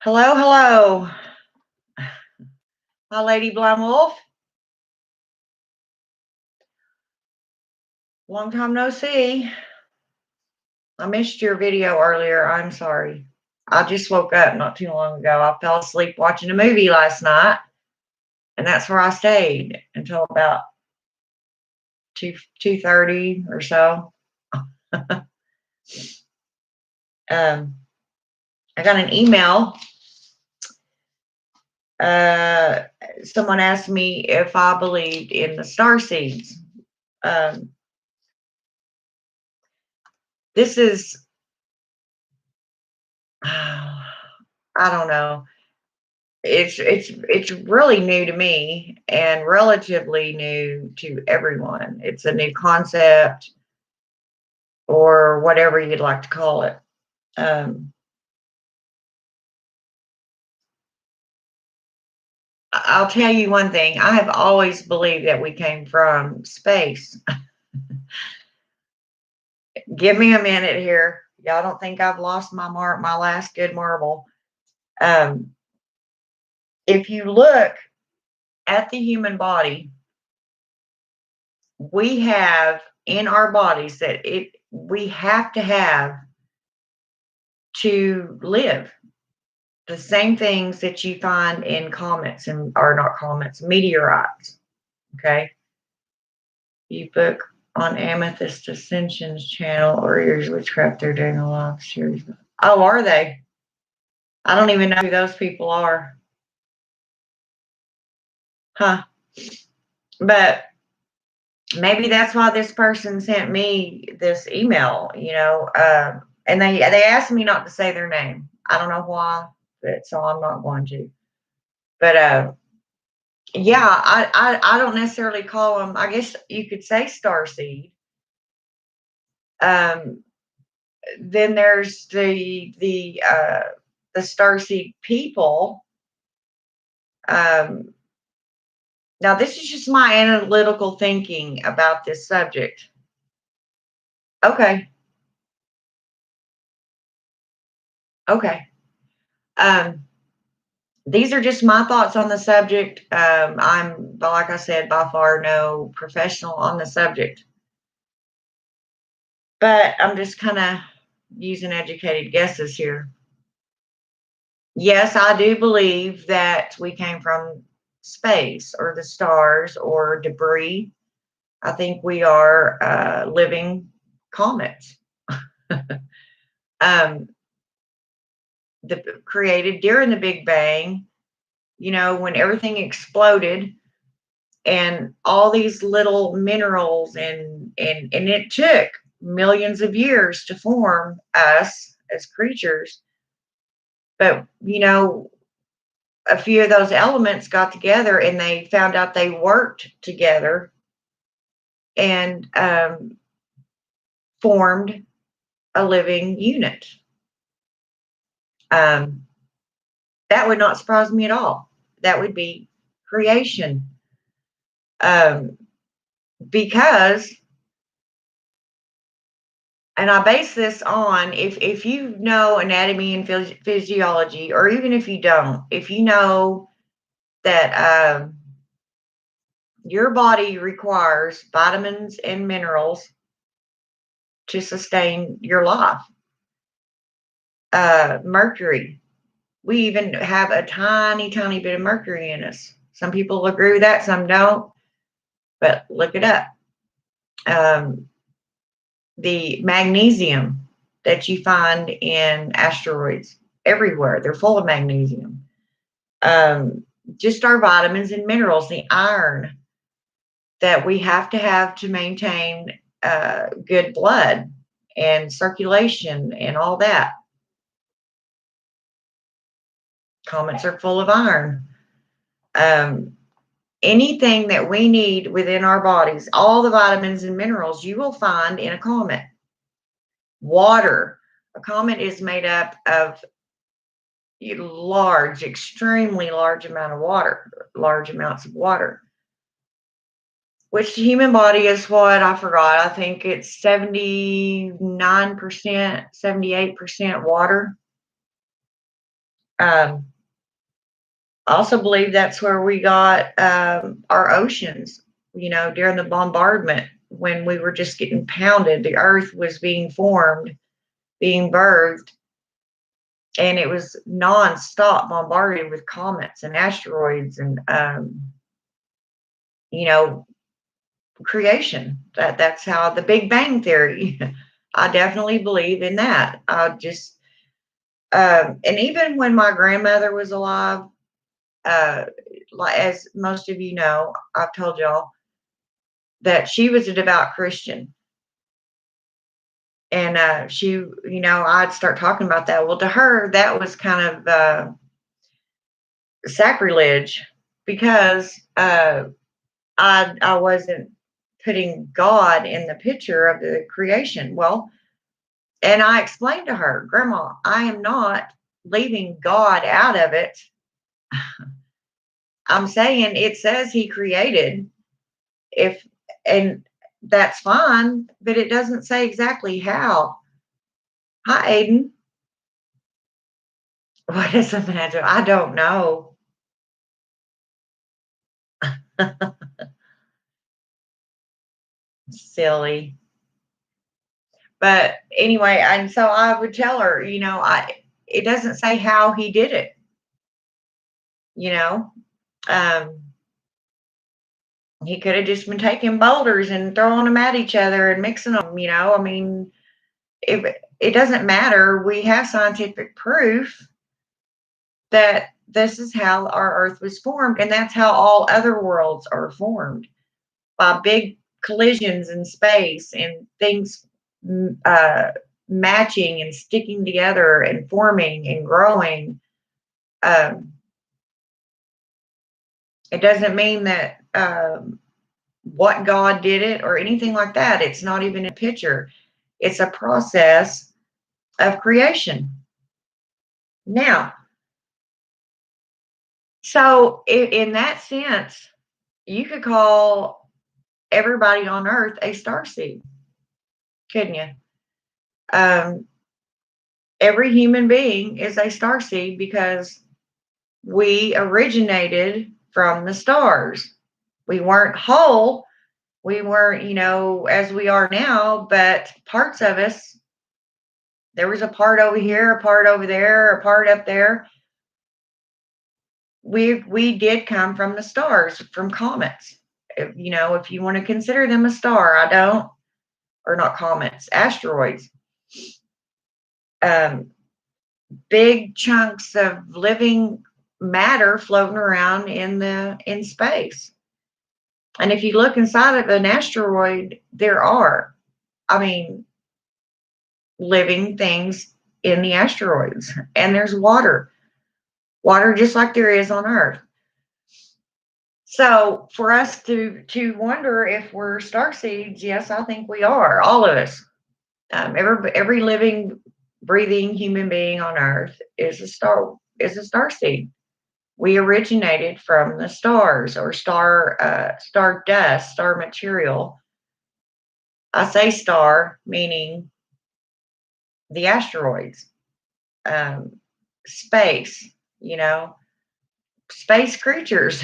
Hello, hello. Hi, Lady Blind Wolf. Long time no see. I missed your video earlier. I'm sorry. I just woke up not too long ago. I fell asleep watching a movie last night, and that's where I stayed until about 2:30 or so. Um, I got an email. Uh, Someone asked me if I believed in the star seeds. Um, this is, I don't know. It's really new to me and relatively new to everyone. It's a new concept or whatever you'd like to call it. Um, I'll tell you one thing. I have always believed that we came from space. Give me a minute here. Y'all don't think I've lost my last good marble. Um, if you look at the human body, we have in our bodies that it we have to have to live. The same things that you find in comets and are not comets, meteorites. Okay. You book on Amethyst Ascension's channel or yours Witchcraft, they're doing a live series. Oh, are they? I don't even know who those people are. Huh. But maybe that's why this person sent me this email, and they asked me not to say their name. I don't know why, but so I'm not going to. But yeah, I don't necessarily call them. I guess you could say starseed. Um, then there's the starseed people. Um, Now this is just my analytical thinking about this subject. Okay, okay. Um, these are just my thoughts on the subject. I'm, like I said, by far no professional on the subject, but I'm just kind of using educated guesses here. Yes, I do believe that we came from space or the stars or debris. I think we are living comets. um, Created during the Big Bang, when everything exploded and all these little minerals and it took millions of years to form us as creatures. But a few of those elements got together and they found out they worked together and formed a living unit. Um, that would not surprise me at all. That would be creation. Um, because, and I base this on if you know anatomy and physiology, or even if you don't, if you know that your body requires vitamins and minerals to sustain your life. Mercury. We even have a tiny, tiny bit of mercury in us. Some people agree with that, some don't, but look it up. Um, the magnesium that you find in asteroids everywhere, they're full of magnesium. Just our vitamins and minerals, the iron that we have to maintain good blood and circulation and all that. Comets are full of iron. Anything that we need within our bodies, all the vitamins and minerals you will find in a comet. Water. A comet is made up of large, extremely large large amounts of water. Which the human body is what? I forgot. I think it's 79%, 78% water. Um, I also believe that's where we got our oceans, during the bombardment when we were just getting pounded. The earth was being formed, being birthed, and it was nonstop bombarded with comets and asteroids and, you know, creation. That's how the Big Bang Theory. I definitely believe in that. I just, and even when my grandmother was alive, uh, like as most of you know, I've told y'all that she was a devout Christian. And she, I'd start talking about that. Well, to her, that was kind of sacrilege because I wasn't putting God in the picture of the creation. Well, and I explained to her, Grandma, I am not leaving God out of it. I'm saying it says He created. If and that's fine, but it doesn't say exactly how. Hi, Aiden. What is a magic? I don't know. Silly. But anyway, and so I would tell her, it doesn't say how he did it, you know. Um, he could have just been taking boulders and throwing them at each other and mixing them. I mean, it doesn't matter. We have scientific proof that this is how our Earth was formed, and that's how all other worlds are formed by big collisions in space and things matching and sticking together and forming and growing. Um, it doesn't mean that what God did it or anything like that. It's not even a picture. It's a process of creation. Now, so in that sense, you could call everybody on Earth a starseed, couldn't you? Um, every human being is a starseed because we originated from the stars. We weren't whole. We weren't, as we are now, but parts of us, there was a part over here, a part over there, a part up there. We did come from the stars, from comets. If you want to consider them a star, I don't, or not comets, asteroids. Um, big chunks of living matter floating around in space. And if you look inside of an asteroid, there are, I mean, living things in the asteroids. And there's water just like there is on Earth. So for us to wonder if we're star seeds, yes, I think we are, all of us. Every living, breathing human being on Earth is a star seed. We originated from the stars or star dust, star material. I say star, meaning the asteroids, space, you know, space creatures.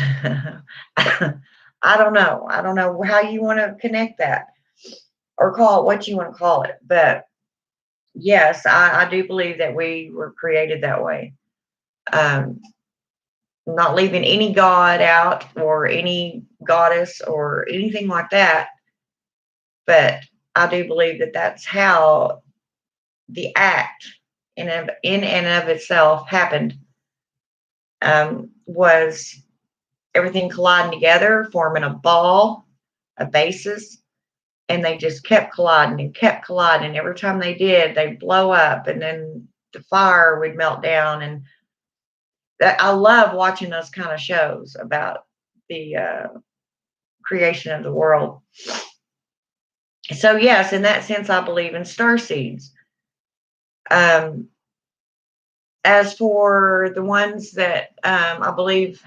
I don't know. I don't know how you want to connect that or call it what you want to call it. But yes, I do believe that we were created that way. Um, not leaving any god out or any goddess or anything like that. But I do believe that that's how the act in and of itself happened. Was everything colliding together, forming a ball, a basis, and they just kept colliding and kept colliding. Every time they did, they'd blow up, and then the fire would melt down. And I love watching those kind of shows about the creation of the world. So yes, in that sense, I believe in star seeds. Um, as for the ones that I believe,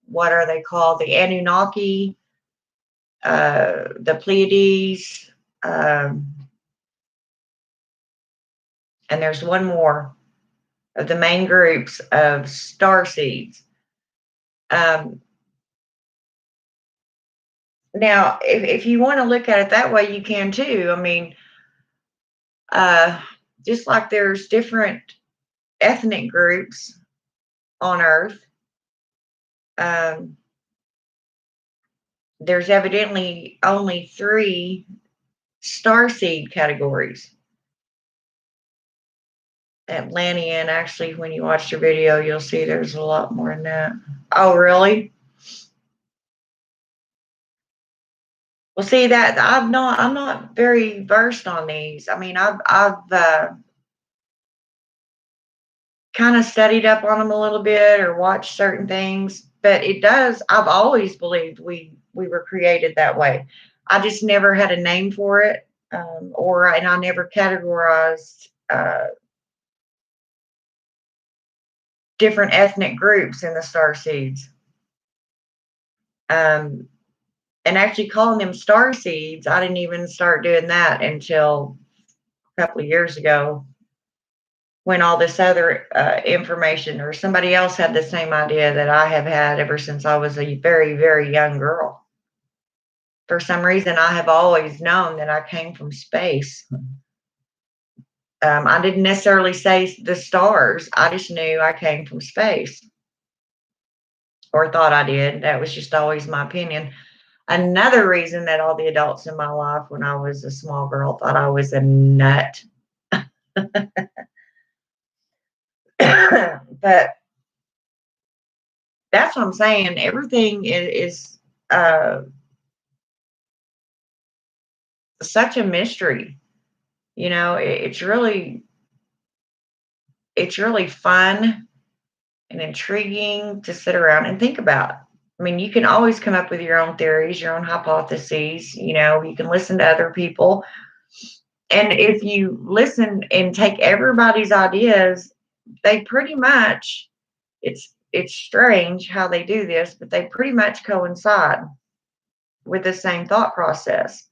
what are they called? The Anunnaki, the Pleiades, um, and there's one more. of the main groups of star seeds. Now, if you want to look at it that way, you can too. I mean, just like there's different ethnic groups on Earth, there's evidently only 3 starseed categories. Atlantean, actually, when you watch the video, you'll see there's a lot more than that. Oh, really? Well, see that I'm not very versed on these. I mean, I've kind of studied up on them a little bit or watched certain things, but I've always believed we were created that way. I just never had a name for it, and I never categorized different ethnic groups in the star seeds. And actually calling them star seeds, I didn't even start doing that until a couple of years ago, when all this other information, or somebody else had the same idea that I have had ever since I was a very, very young girl. For some reason, I have always known that I came from space. I didn't necessarily say the stars. I just knew I came from space, or thought I did. That was just always my opinion. Another reason that all the adults in my life when I was a small girl thought I was a nut. But that's what I'm saying. Everything is such a mystery. You know, it's really fun and intriguing to sit around and think about. I mean, you can always come up with your own theories, your own hypotheses. You know, you can listen to other people. And if you listen and take everybody's ideas, they pretty much, it's strange how they do this, but they pretty much coincide with the same thought process.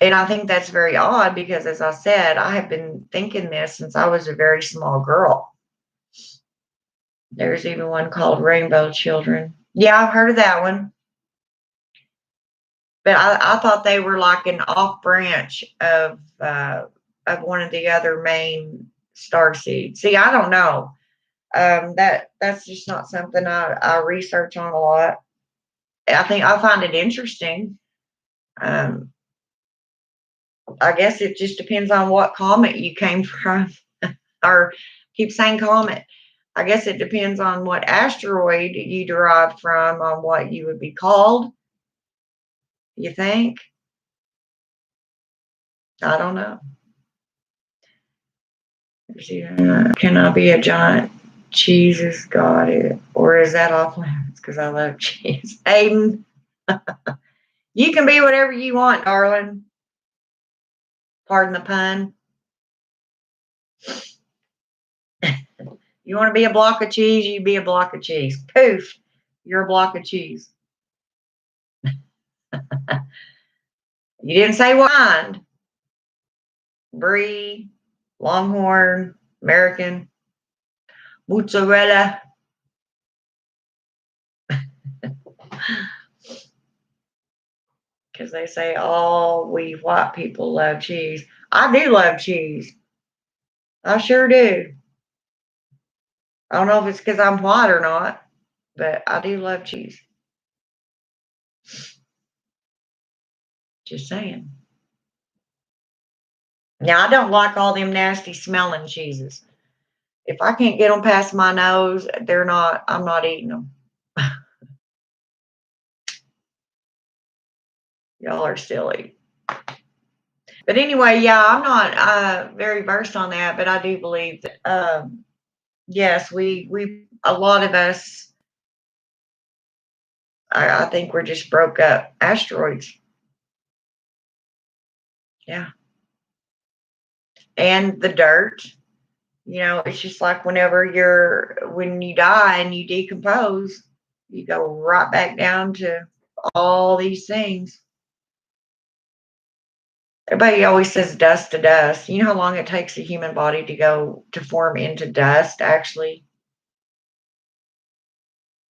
And I think that's very odd because, as I said, I have been thinking this since I was a very small girl. There's even one called Rainbow Children. Yeah, I've heard of that one. But I thought they were like an off branch of one of the other main star seeds. See, I don't know. That's just not something I research on a lot. I think I find it interesting. Um, I guess it just depends on what comet you came from, or keep saying comet. I guess it depends on what asteroid you derived from on what you would be called. You think? I don't know. Can I be a giant? Jesus got it. Or is that off limits? Because I love cheese. Aiden, you can be whatever you want, darling. Pardon the pun. You want to be a block of cheese, you be a block of cheese. Poof, you're a block of cheese. You didn't say what kind. Brie, Longhorn, American, mozzarella. Because they say, oh, we white people love cheese. I do love cheese. I sure do. I don't know if it's because I'm white or not, but I do love cheese. Just saying. Now, I don't like all them nasty smelling cheeses. If I can't get them past my nose, I'm not eating them. Y'all are silly. But anyway, yeah, I'm not very versed on that, but I do believe that, yes, a lot of us, I think we're just broke up asteroids. Yeah. And the dirt, you know, it's just like when you die and you decompose, you go right back down to all these things. Everybody always says dust to dust. You know how long it takes a human body to go to form into dust, actually,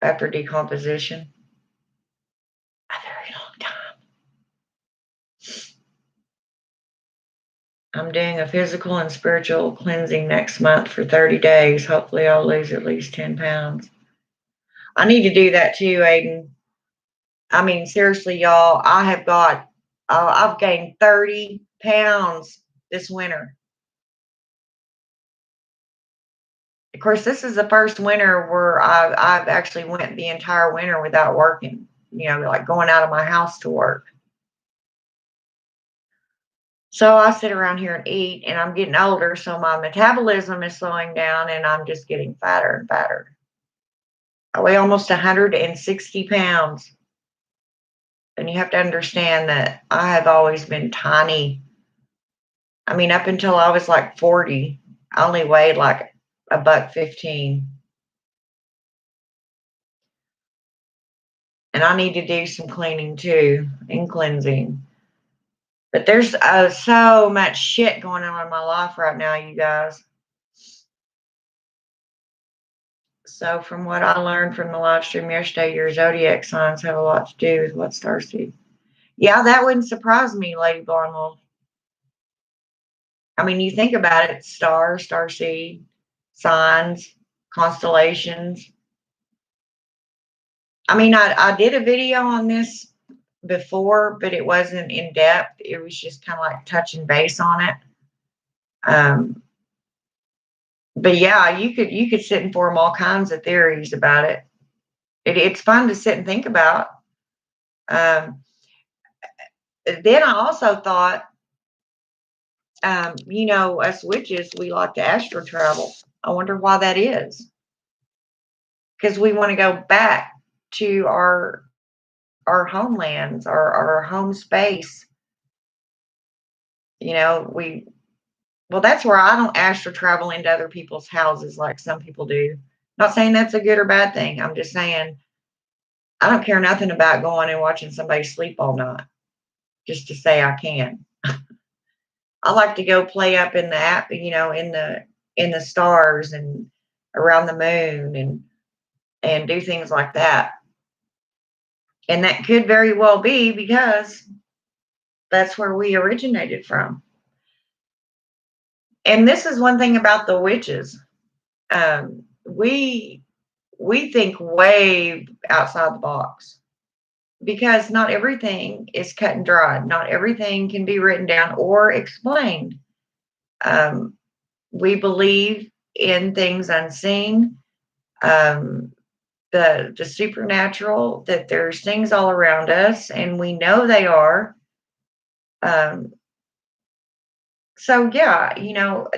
after decomposition? A very long time. I'm doing a physical and spiritual cleansing next month for 30 days. Hopefully, I'll lose at least 10 pounds. I need to do that too, Aiden. I mean, seriously, y'all, I've gained 30 pounds this winter. Of course, this is the first winter where I've actually went the entire winter without working, like going out of my house to work. So I sit around here and eat, and I'm getting older, so my metabolism is slowing down, and I'm just getting fatter and fatter. I weigh almost 160 pounds. And you have to understand that I have always been tiny. I mean, up until I was like 40, I only weighed like a buck 15. And I need to do some cleaning too and cleansing. But there's so much shit going on in my life right now, you guys. So, from what I learned from the live stream yesterday, your zodiac signs have a lot to do with what starseed. Yeah, that wouldn't surprise me, Lady Barnwell. I mean, you think about it, starseed, signs, constellations. I mean, I did a video on this before, but it wasn't in depth. It was just kind of like touching base on it. But yeah, you could sit and form all kinds of theories about it. It's fun to sit and think about. Um, then I also thought, us witches, we like to astral travel. I wonder why that is. Because we want to go back to our homelands, our home space. Well, that's where I don't astral travel into other people's houses like some people do. Not saying that's a good or bad thing. I'm just saying I don't care nothing about going and watching somebody sleep all night just to say I can. I like to go play up in the app, in the stars and around the moon and do things like that. And that could very well be because that's where we originated from. And this is one thing about the witches. We think way outside the box because not everything is cut and dried. Not everything can be written down or explained. We believe in things unseen, um, the supernatural, that there's things all around us, and we know they are. Um, so yeah,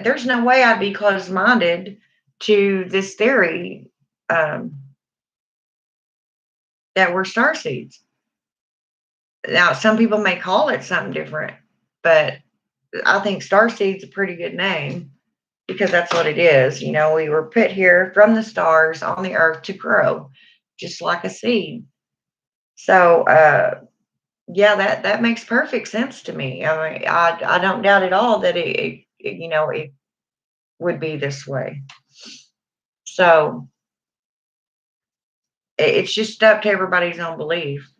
there's no way I'd be closed-minded to this theory that we're starseeds. Now, some people may call it something different, but I think starseed's a pretty good name because that's what it is. We were put here from the stars on the earth to grow, just like a seed. So, yeah, that makes perfect sense to me. I mean, I don't doubt at all that it would be this way. So, it's just up to everybody's own belief.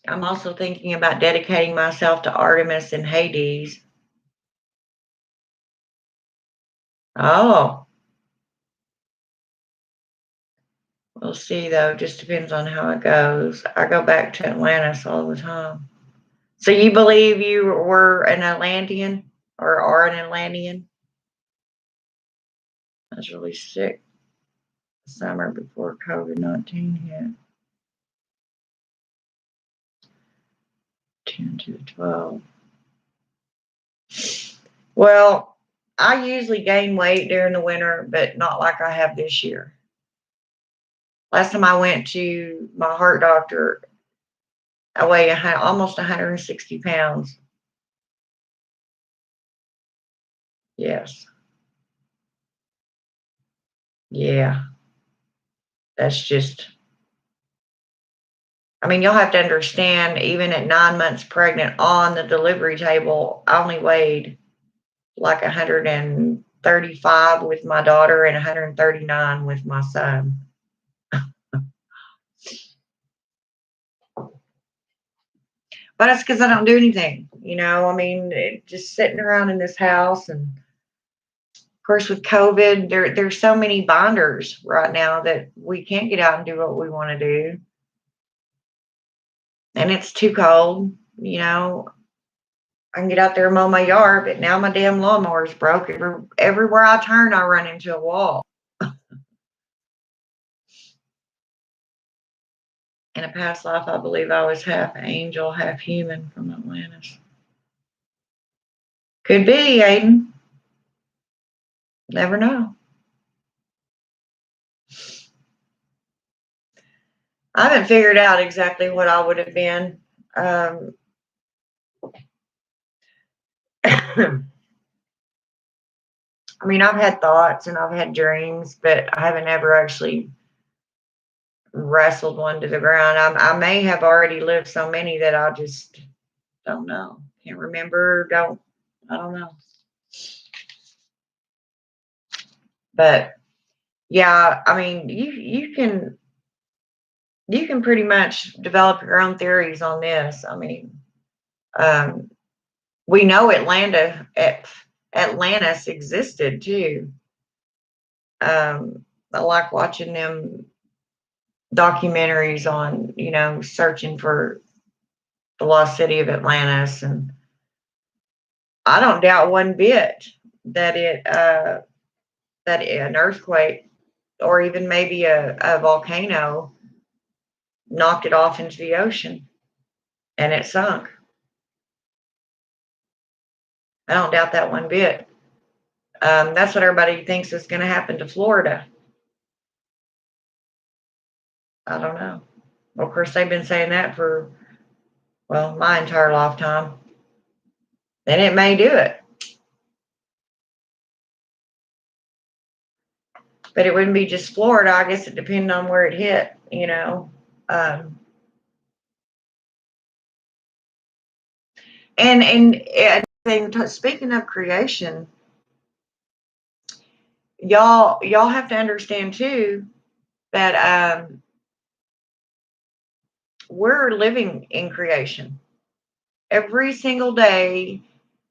I'm also thinking about dedicating myself to Artemis and Hades. Oh, we'll see though. Just depends on how it goes. I go back to Atlantis all the time. So you believe you were an Atlantean or are an Atlantean? I was really sick the summer before COVID-19 hit. 10 to 12. Well, I usually gain weight during the winter, but not like I have this year. Last time I went to my heart doctor, I weigh almost 160 pounds. Yes. Yeah. That's just I mean, you'll have to understand, even at 9 months pregnant on the delivery table, I only weighed like 135 with my daughter and 139 with my son. But it's because I don't do anything, I mean, just sitting around in this house. And of course, with COVID, there's so many binders right now that we can't get out and do what we want to do. And it's too cold. I can get out there and mow my yard, but now my damn lawnmower's broke. Everywhere I turn, I run into a wall. In a past life, I believe I was half angel, half human from Atlantis. Could be, Aiden. Never know. I haven't figured out exactly what I would have been. I mean, I've had thoughts and I've had dreams, but I haven't ever actually wrestled one to the ground. I may have already lived so many that I just don't know. Can't remember. I don't know. But yeah, I mean, you can pretty much develop your own theories on this. I mean, we know Atlantis existed too. I like watching them documentaries on, searching for the lost city of Atlantis, and I don't doubt one bit that an earthquake or even maybe a volcano knocked it off into the ocean and it sunk. I don't doubt that one bit. That's what everybody thinks is going to happen to Florida. I don't know. Of course, they've been saying that for, well, my entire lifetime. And it may do it. But it wouldn't be just Florida. I guess it depended on where it hit. And speaking of creation, y'all have to understand too that we're living in creation every single day.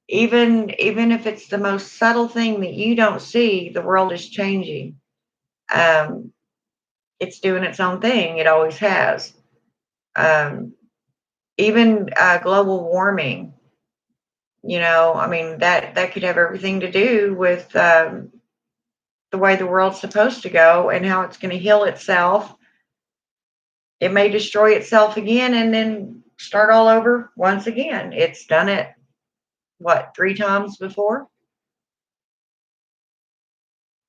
Even if it's the most subtle thing that you don't see, the world is changing. It's doing its own thing. It always has. Even global warming. I mean, that could have everything to do with the way the world's supposed to go and how it's going to heal itself. It may destroy itself again and then start all over once again. It's done it, 3 times before?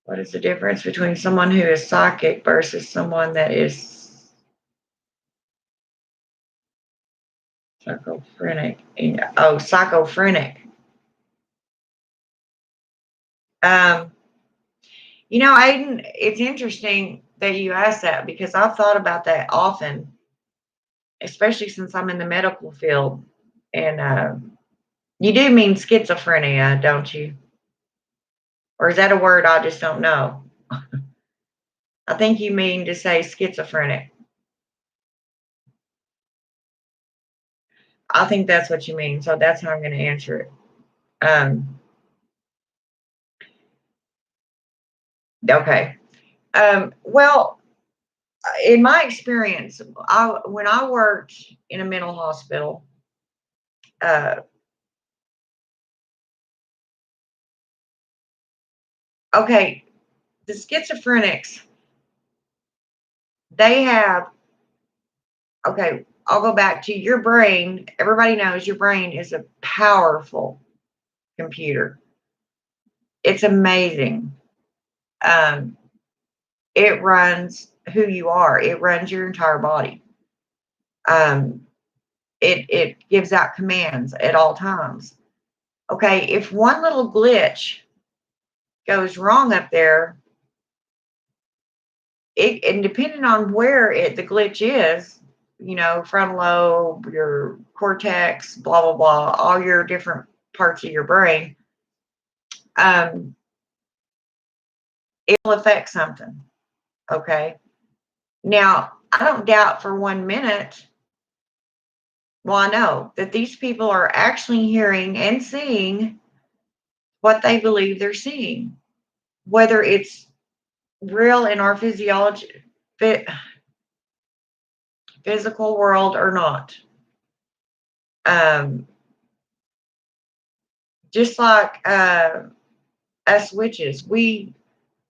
What is the difference between someone who is psychic versus someone that is schizophrenic? Oh, schizophrenic. Aiden, it's interesting that you asked that because I've thought about that often, especially since I'm in the medical field. And you do mean schizophrenia, don't you? Or is that a word I just don't know? I think you mean to say schizophrenic. I think that's what you mean, so that's how I'm going to answer it. Okay. Well, in my experience, when I worked in a mental hospital, okay, the schizophrenics, they have, okay, I'll go back to your brain. Everybody knows your brain is a powerful computer. It's amazing. It runs who you are. It runs your entire body. It gives out commands at all times. Okay, if one little glitch goes wrong up there, and depending on where the glitch is, frontal lobe, your cortex, blah, blah, blah, all your different parts of your brain, it'll affect something. Okay. Now, I don't doubt for 1 minute, well, I know that these people are actually hearing and seeing what they believe they're seeing, whether it's real in our physical world or not. Um, just like us witches, we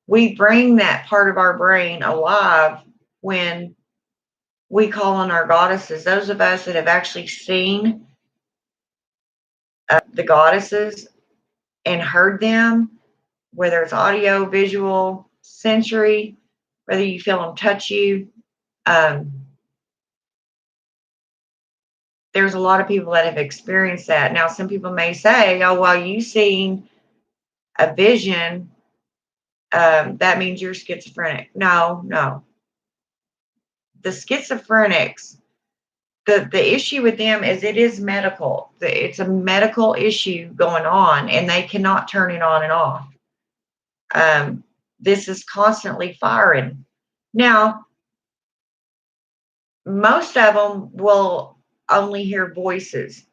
bring that part of our brain alive when we call on our goddesses. Those of us that have actually seen the goddesses and heard them, whether it's audio, visual, sensory, whether you feel them touch you. There's a lot of people that have experienced that. Now, some people may say, oh, well, you seen a vision, that means you're schizophrenic. No, no. The schizophrenics, the issue with them is it is medical. It's a medical issue going on, and they cannot turn it on and off. This is constantly firing. Now, most of them will only hear voices.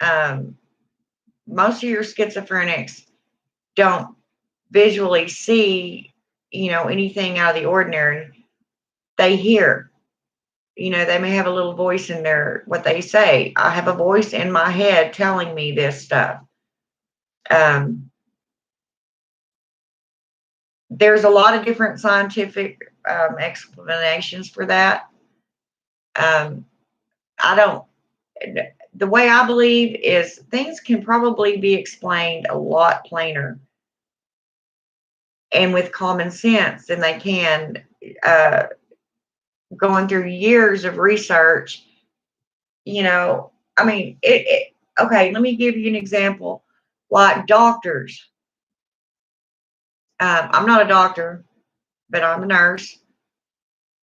Most of your schizophrenics don't visually see, anything out of the ordinary. They hear. They may have a little voice in there, what they say. I have a voice in my head telling me this stuff. There's a lot of different scientific explanations for that. The way I believe is things can probably be explained a lot plainer and with common sense than they can going through years of research. Okay, let me give you an example. Like doctors. I'm not a doctor, but I'm a nurse.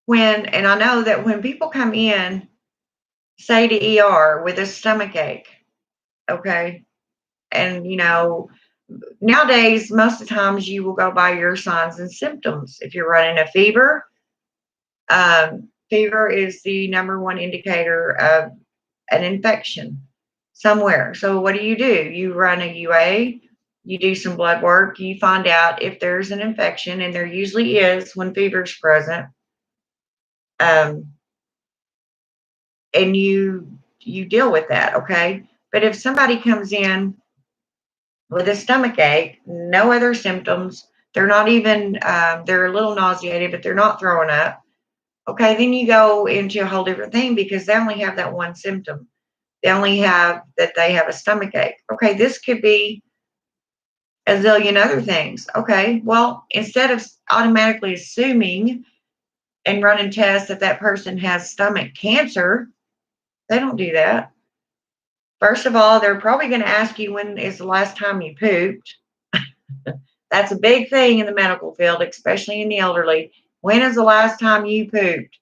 And I know that when people come in, say to ER with a stomach ache, okay, and nowadays, most of the times you will go by your signs and symptoms. If you're running a fever, fever is the number one indicator of an infection somewhere. So what do? You run a UA, you do some blood work, you find out if there's an infection, and there usually is when fever is present. And you deal with that, okay? But if somebody comes in with a stomach ache, no other symptoms, they're not even, they're a little nauseated, but they're not throwing up. Okay, then you go into a whole different thing because they only have that one symptom. They only have that they have a stomach ache. Okay, this could be a zillion other things. Okay, well, instead of automatically assuming and running tests that person has stomach cancer, they don't do that. First of all, they're probably going to ask you when is the last time you pooped. That's a big thing in the medical field, especially in the elderly. When is the last time you pooped?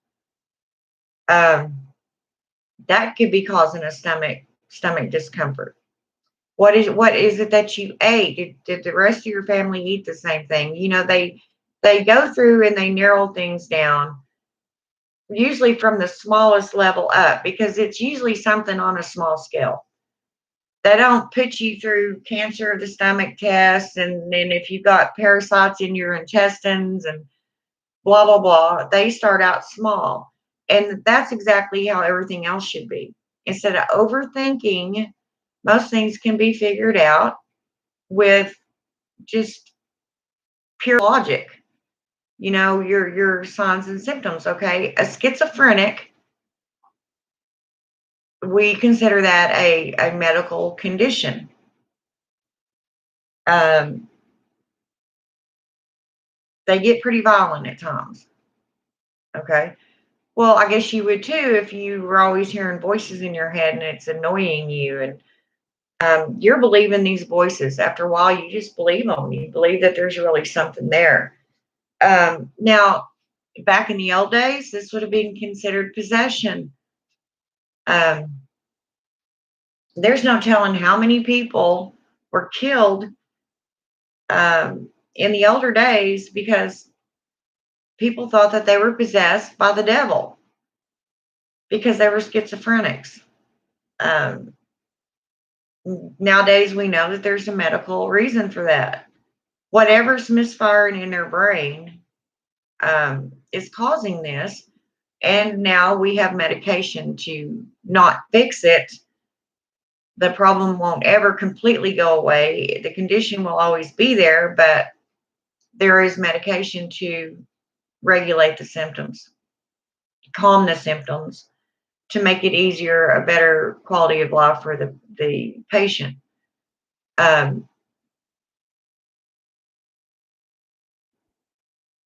That could be causing a stomach discomfort. What is it that you ate? Did the rest of your family eat the same thing? They go through and they narrow things down, usually from the smallest level up, because it's usually something on a small scale. They don't put you through cancer of the stomach tests, and then if you've got parasites in your intestines and blah, blah, blah. They start out small. And that's exactly how everything else should be. Instead of overthinking, most things can be figured out with just pure logic. Your signs and symptoms, okay? A schizophrenic, we consider that a medical condition. They get pretty violent at times. Okay. Well, I guess you would too if you were always hearing voices in your head and it's annoying you, and you're believing these voices. After a while, you just believe them. You believe that there's really something there. Now, Back in the old days, this would have been considered possession. Um, there's no telling how many people were killed in the older days because people thought that they were possessed by the devil because they were schizophrenics. Um, Nowadays, we know that there's a medical reason for that. Whatever's misfiring in their brain is causing this. And now we have medication to not fix it. The problem won't ever completely go away. The condition will always be there, but there is medication to regulate the symptoms, calm the symptoms, to make it easier, a better quality of life for the patient. Um,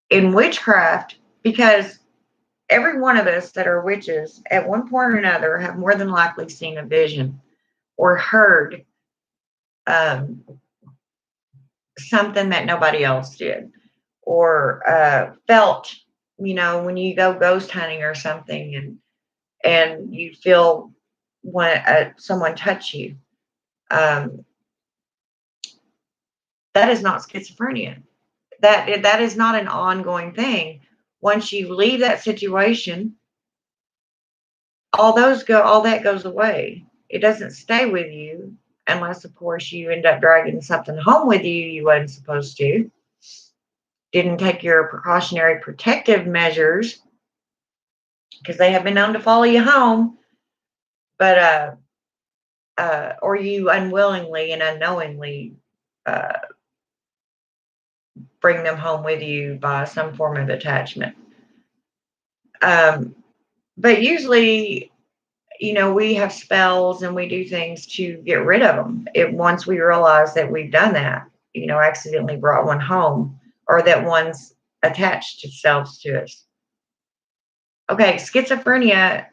in witchcraft, because every one of us that are witches at one point or another have more than likely seen a vision or heard um, something that nobody else did, or felt, when you go ghost hunting or something, and you feel someone touch you. Um, that is not schizophrenia. That is not an ongoing thing. Once you leave that situation, all that goes away. It doesn't stay with you unless, of course, you end up dragging something home with you wasn't supposed to. Didn't take your precautionary protective measures because they have been known to follow you home, but or you unwillingly and unknowingly uh, bring them home with you by some form of attachment. But usually, we have spells and we do things to get rid of them. Once we realize that we've done that, accidentally brought one home, or that one's attached itself to us. Okay, schizophrenia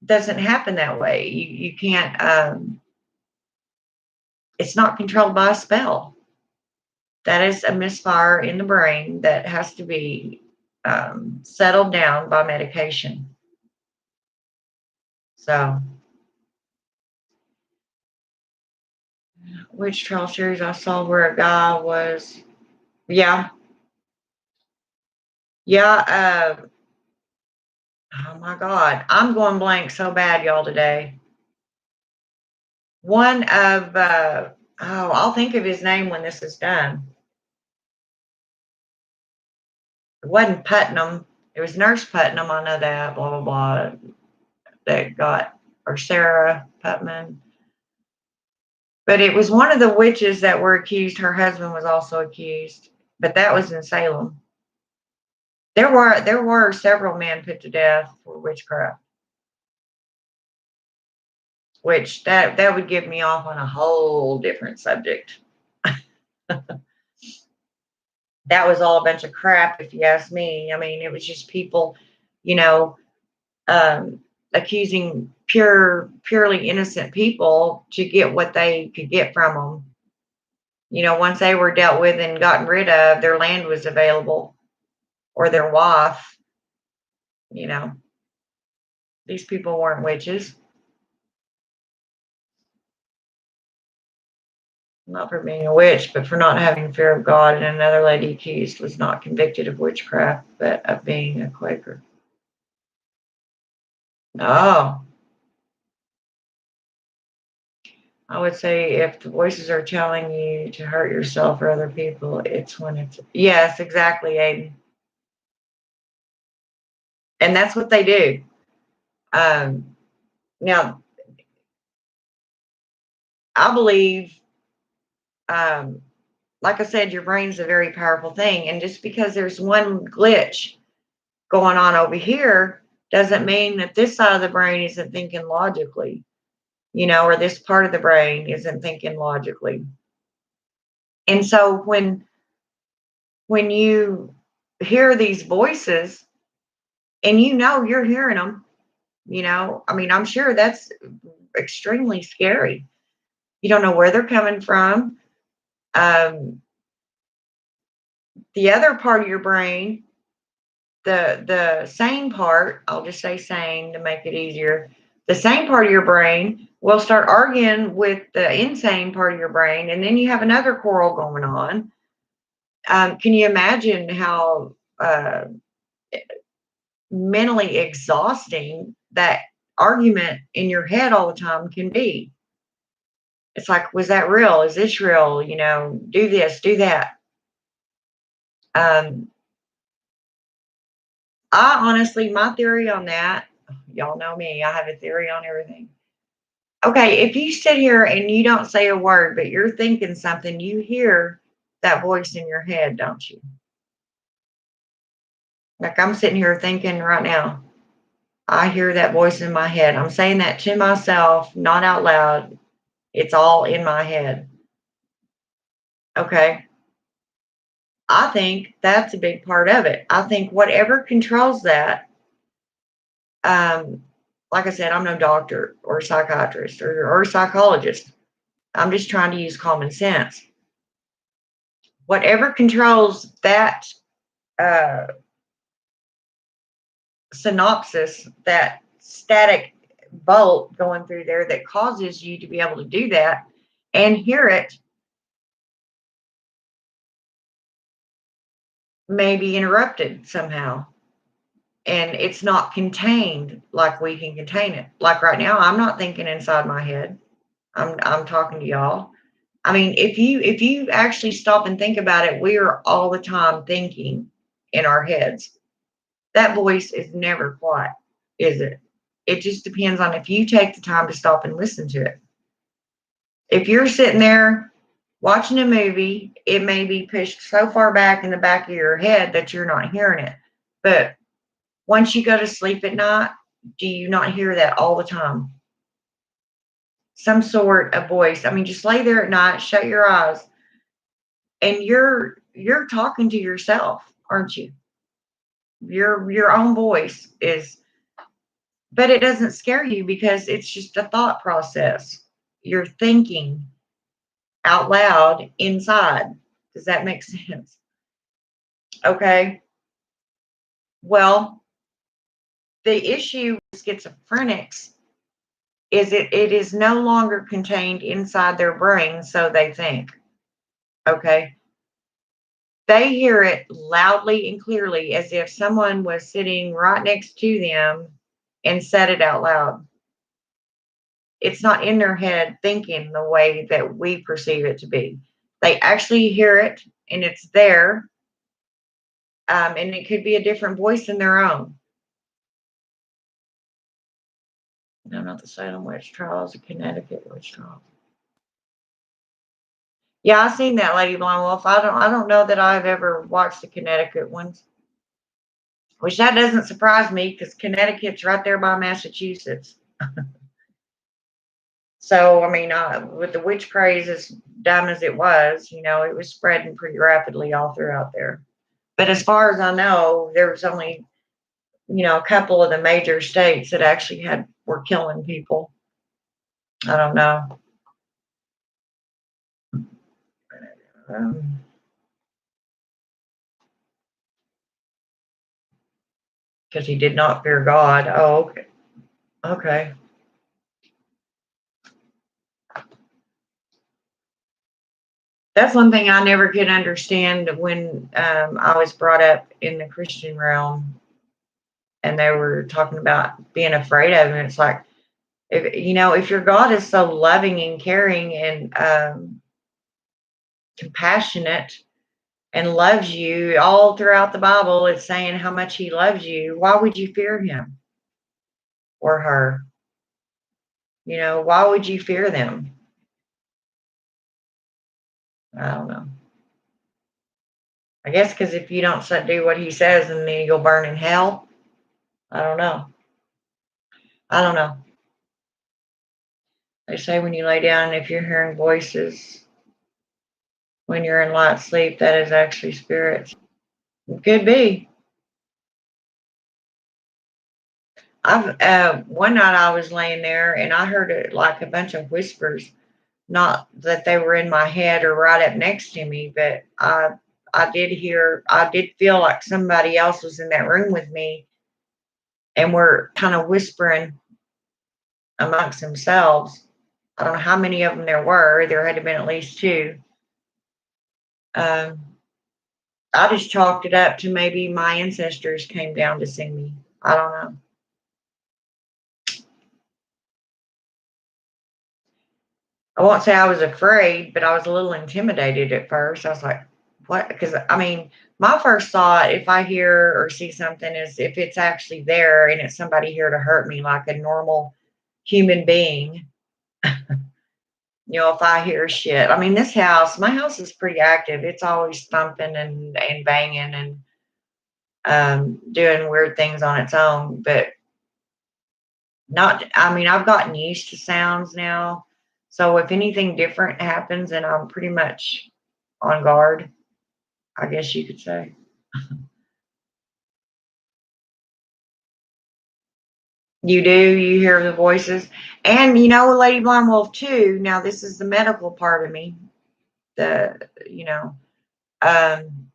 doesn't happen that way. You can't. It's not controlled by a spell. That is a misfire in the brain that has to be settled down by medication. So, which trial series I saw where a guy was, yeah, yeah. Oh my God, I'm going blank so bad, y'all, today. One of, I'll think of his name when this is done. It wasn't Putnam. It was Nurse Putnam. I know that, blah, blah, blah. That got, or Sarah Putman. But it was one of the witches that were accused. Her husband was also accused, but that was in Salem. There were several men put to death for witchcraft, which that would give me off on a whole different subject. That was all a bunch of crap, if you ask me. I mean, it was just people, you know, accusing purely innocent people to get what they could get from them. Once they were dealt with and gotten rid of, their land was available, or their wife. You know, these people weren't witches. Not for being a witch, but for not having fear of God. And another lady accused was not convicted of witchcraft, but of being a Quaker. No. I would say if the voices are telling you to hurt yourself or other people, it's when it's, yes, exactly, Aiden. And that's what they do. Now, I believe, um, like I said, your brain's a very powerful thing. And just because there's one glitch going on over here doesn't mean that this side of the brain isn't thinking logically, or this part of the brain isn't thinking logically. And so when you hear these voices and you're hearing them, I mean, I'm sure that's extremely scary. You don't know where they're coming from. The other part of your brain the sane part, I'll just say sane to make it easier. The sane part of your brain will start arguing with the insane part of your brain, and then you have another quarrel going on. Can you imagine how mentally exhausting that argument in your head all the time can be? It's like, was that real? Is this real? Do this, do that. Um, I honestly, my theory on that, y'all know me, I have a theory on everything. Okay, if you sit here and you don't say a word, but you're thinking something, you hear that voice in your head, don't you? Like I'm sitting here thinking right now, I hear that voice in my head. I'm saying that to myself, not out loud. It's all in my head. Okay. I think that's a big part of it. I think whatever controls that, um, like I said, I'm no doctor or psychiatrist or psychologist. I'm just trying to use common sense. Whatever controls that uh, synopsis, that static bolt going through there that causes you to be able to do that and hear it may be interrupted somehow. And it's not contained like we can contain it. Like right now, I'm not thinking inside my head. I'm talking to y'all. I mean, if you actually stop and think about it, we are all the time thinking in our heads. That voice is never quiet, is it? It just depends on if you take the time to stop and listen to it. If you're sitting there watching a movie, it may be pushed so far back in the back of your head that you're not hearing it. But once you go to sleep at night, do you not hear that all the time? Some sort of voice. I mean, just lay there at night, shut your eyes, and you're talking to yourself, aren't you? Your own voice is, but it doesn't scare you because it's just a thought process. You're thinking out loud inside. Does that make sense? Okay. Well, the issue with schizophrenics is it is no longer contained inside their brain, so they think. Okay. They hear it loudly and clearly as if someone was sitting right next to them and said it out loud. It's not in their head thinking the way that we perceive it to be. They actually hear it and it's there, and it could be a different voice than their own. No, not the Salem witch trials, the Connecticut witch trials. Yeah, I've seen that Lady Blind Wolf. I don't know that I've ever watched the Connecticut ones. Which that doesn't surprise me because Connecticut's right there by Massachusetts. So I mean, with the witch craze as dumb as it was, it was spreading pretty rapidly all throughout there. But as far as I know, there was only a couple of the major states that actually were killing people. I don't know. Because he did not fear God. Oh, okay. Okay. That's one thing I never could understand when I was brought up in the Christian realm, and they were talking about being afraid of him. It's like, if your God is so loving and caring and compassionate and loves you all throughout the Bible, it's saying how much he loves you. Why would you fear him or her? Why would you fear them? I don't know. I guess because if you don't do what he says, and then you'll burn in hell. I don't know. I don't know. They say when you lay down, if you're hearing voices when you're in light sleep, that is actually spirits. It could be. One night I was laying there and I heard it like a bunch of whispers, not that they were in my head or right up next to me, but I I did feel like somebody else was in that room with me and were kind of whispering amongst themselves. I don't know how many of them there were. There had to have been at least two. Um, I just chalked it up to maybe my ancestors came down to see me. I don't know. I won't say I was afraid, but I was a little intimidated at first. I was like, what? Because I mean, my first thought, if I hear or see something, is if it's actually there and it's somebody here to hurt me, like a normal human being. If I hear shit. I mean, my house is pretty active. It's always thumping and banging and doing weird things on its own. But not, I mean, I've gotten used to sounds now. So if anything different happens, then I'm pretty much on guard, I guess you could say. You do, you hear the voices. And Lady Blind Wolf too. Now this is the medical part of me. The you know, um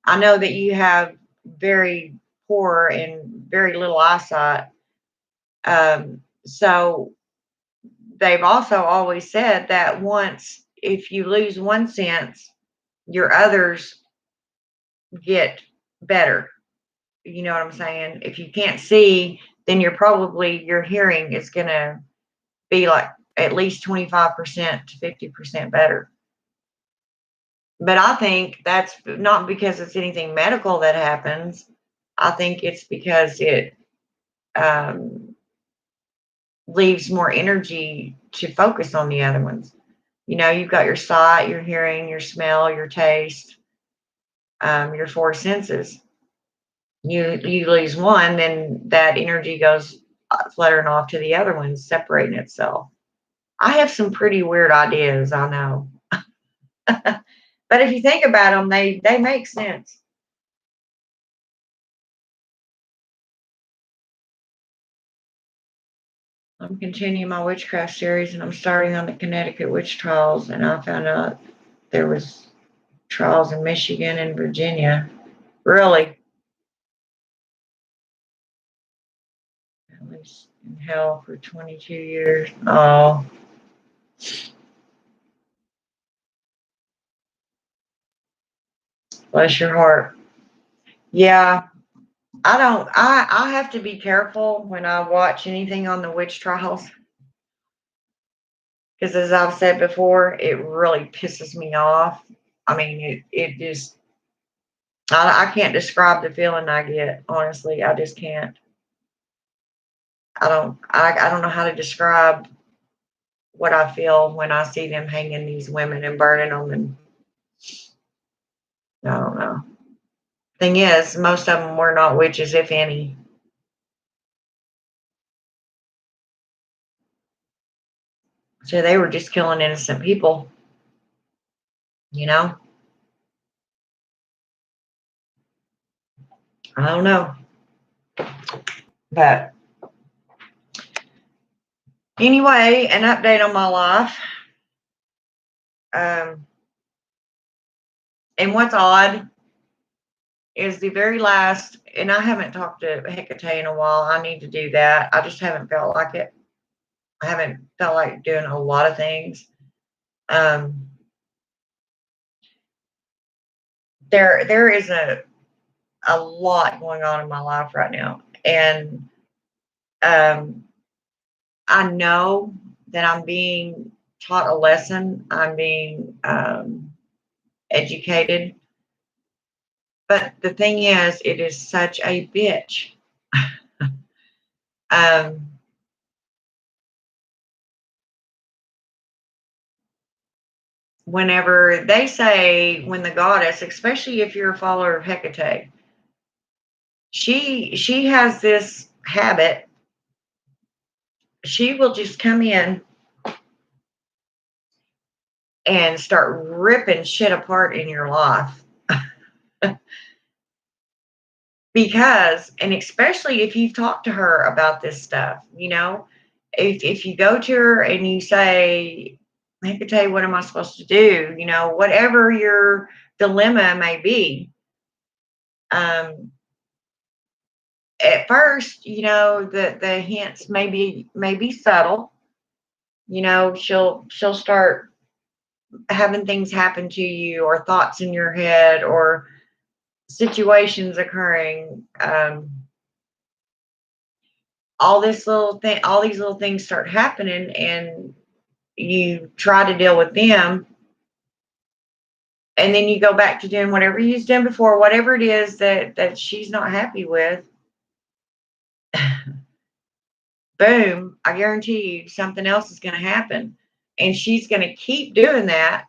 I know that you have very poor and very little eyesight. So they've also always said that if you lose one sense, your others get better. You know what I'm saying? If you can't see, then your hearing is going to be like at least 25% to 50% better. But I think that's not because it's anything medical that happens. I think it's because it um, leaves more energy to focus on the other ones. You've got your sight, your hearing, your smell, your taste, your four senses. You lose one, then that energy goes fluttering off to the other ones, separating itself. I have some pretty weird ideas, I know. But if you think about them, they make sense. I'm continuing my witchcraft series, and I'm starting on the Connecticut witch trials, and I found out there was trials in Michigan and Virginia. Really? At least in hell for 22 years. Oh, bless your heart. Yeah, I have to be careful when I watch anything on the witch trials because, as I've said before, it really pisses me off. I mean, it just, I can't describe the feeling I get, honestly. I just can't. I don't know how to describe what I feel when I see them hanging these women and burning them, and I don't know. Thing is, most of them were not witches, if any. So they were just killing innocent people, you know? I don't know. But anyway, an update on my life. Um, and what's odd is the very last, and I haven't talked to Hecate in a while. I need to do that. I just haven't felt like it. I haven't felt like doing a lot of things. Um, there is a lot going on in my life right now, and um, I know that I'm being taught a lesson. I'm being educated. But the thing is, it is such a bitch. um, Whenever they say, when the goddess, especially if you're a follower of Hecate, she has this habit. She will just come in and start ripping shit apart in your life. Because, and especially if you've talked to her about this stuff, if you go to her and you say, Hecate, what am I supposed to do? You know, whatever your dilemma may be. At first, you know, the hints may be subtle. You know, she'll start having things happen to you, or thoughts in your head, or situations occurring. All these little things start happening, and you try to deal with them, and then you go back to doing whatever you've done before, whatever it is that she's not happy with. Boom, I guarantee you something else is going to happen, and she's going to keep doing that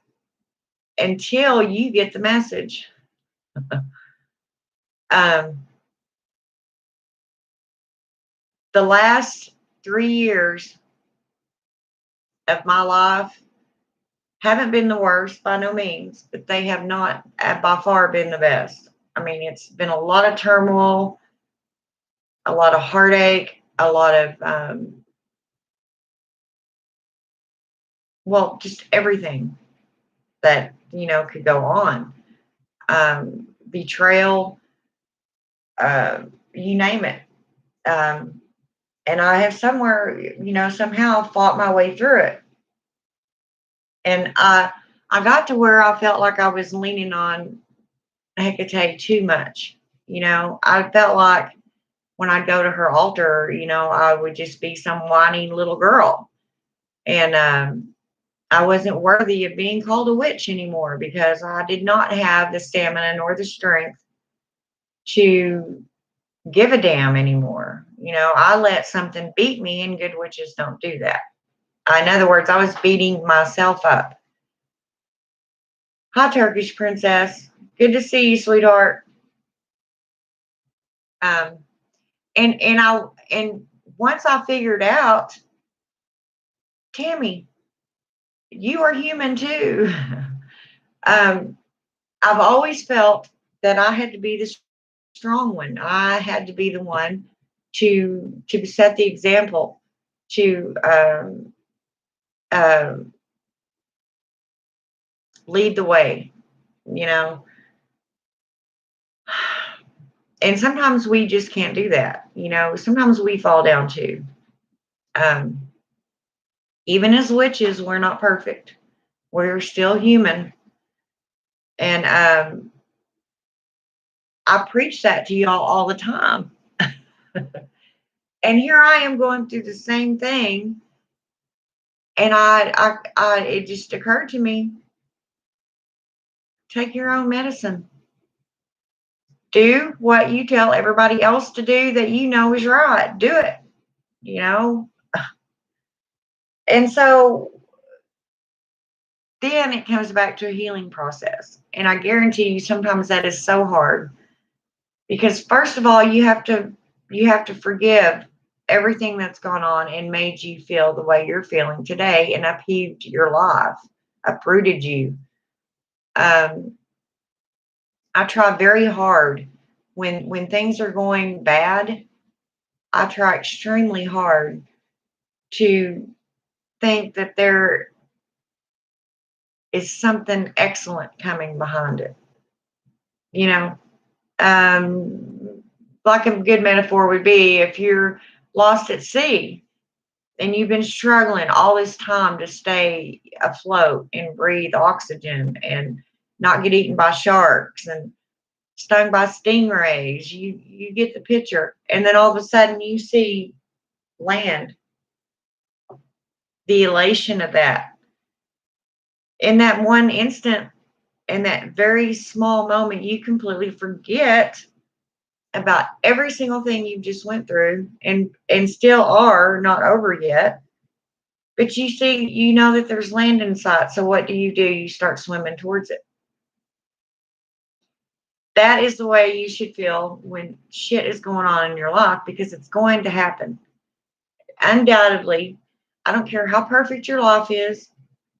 until you get the message. um, the last 3 years of my life haven't been the worst by no means, but they have not by far been the best. I mean, it's been a lot of turmoil, a lot of heartache, a lot of, well, just everything that, you know, could go on. Betrayal, you name it. And I have somewhere, you know, somehow fought my way through it. And I got to where I felt like I was leaning on Hecate too much. You know, I felt like when I'd go to her altar, you know, I would just be some whining little girl. And I wasn't worthy of being called a witch anymore, because I did not have the stamina nor the strength to give a damn anymore. You know, I let something beat me, and good witches don't do that. In other words, I was beating myself up. Hi, Turkish princess. Good to see you, sweetheart. Um, and once I figured out, Tammy, you are human too. um, I've always felt that I had to be the strong one. I had to be the one to set the example, to uh, lead the way. You know, and sometimes we just can't do that. You know, sometimes we fall down too. Um, Even as witches, we're not perfect. We're still human, and I preach that to y'all all the time. And here I am going through the same thing, and it just occurred to me: take your own medicine. Do what you tell everybody else to do that you know is right. Do it. You know, and so then it comes back to a healing process, and I guarantee you, sometimes that is so hard, because first of all, you have to forgive everything that's gone on and made you feel the way you're feeling today, and upheaved your life, uprooted you. um, I try very hard when things are going bad. I try extremely hard to think that there is something excellent coming behind it. You know, like a good metaphor would be, if you're lost at sea and you've been struggling all this time to stay afloat and breathe oxygen and not get eaten by sharks and stung by stingrays, you get the picture. And then all of a sudden you see land, the elation of that. In that one instant, in that very small moment, you completely forget about every single thing you just went through, and still are not over yet. But you see, you know that there's land in sight. So what do? You start swimming towards it. That is the way you should feel when shit is going on in your life, because it's going to happen. Undoubtedly, I don't care how perfect your life is,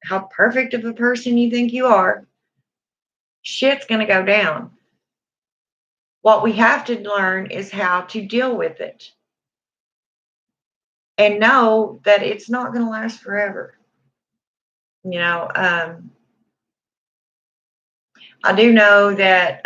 how perfect of a person you think you are, shit's going to go down. What we have to learn is how to deal with it, and know that it's not going to last forever. You know, I do know that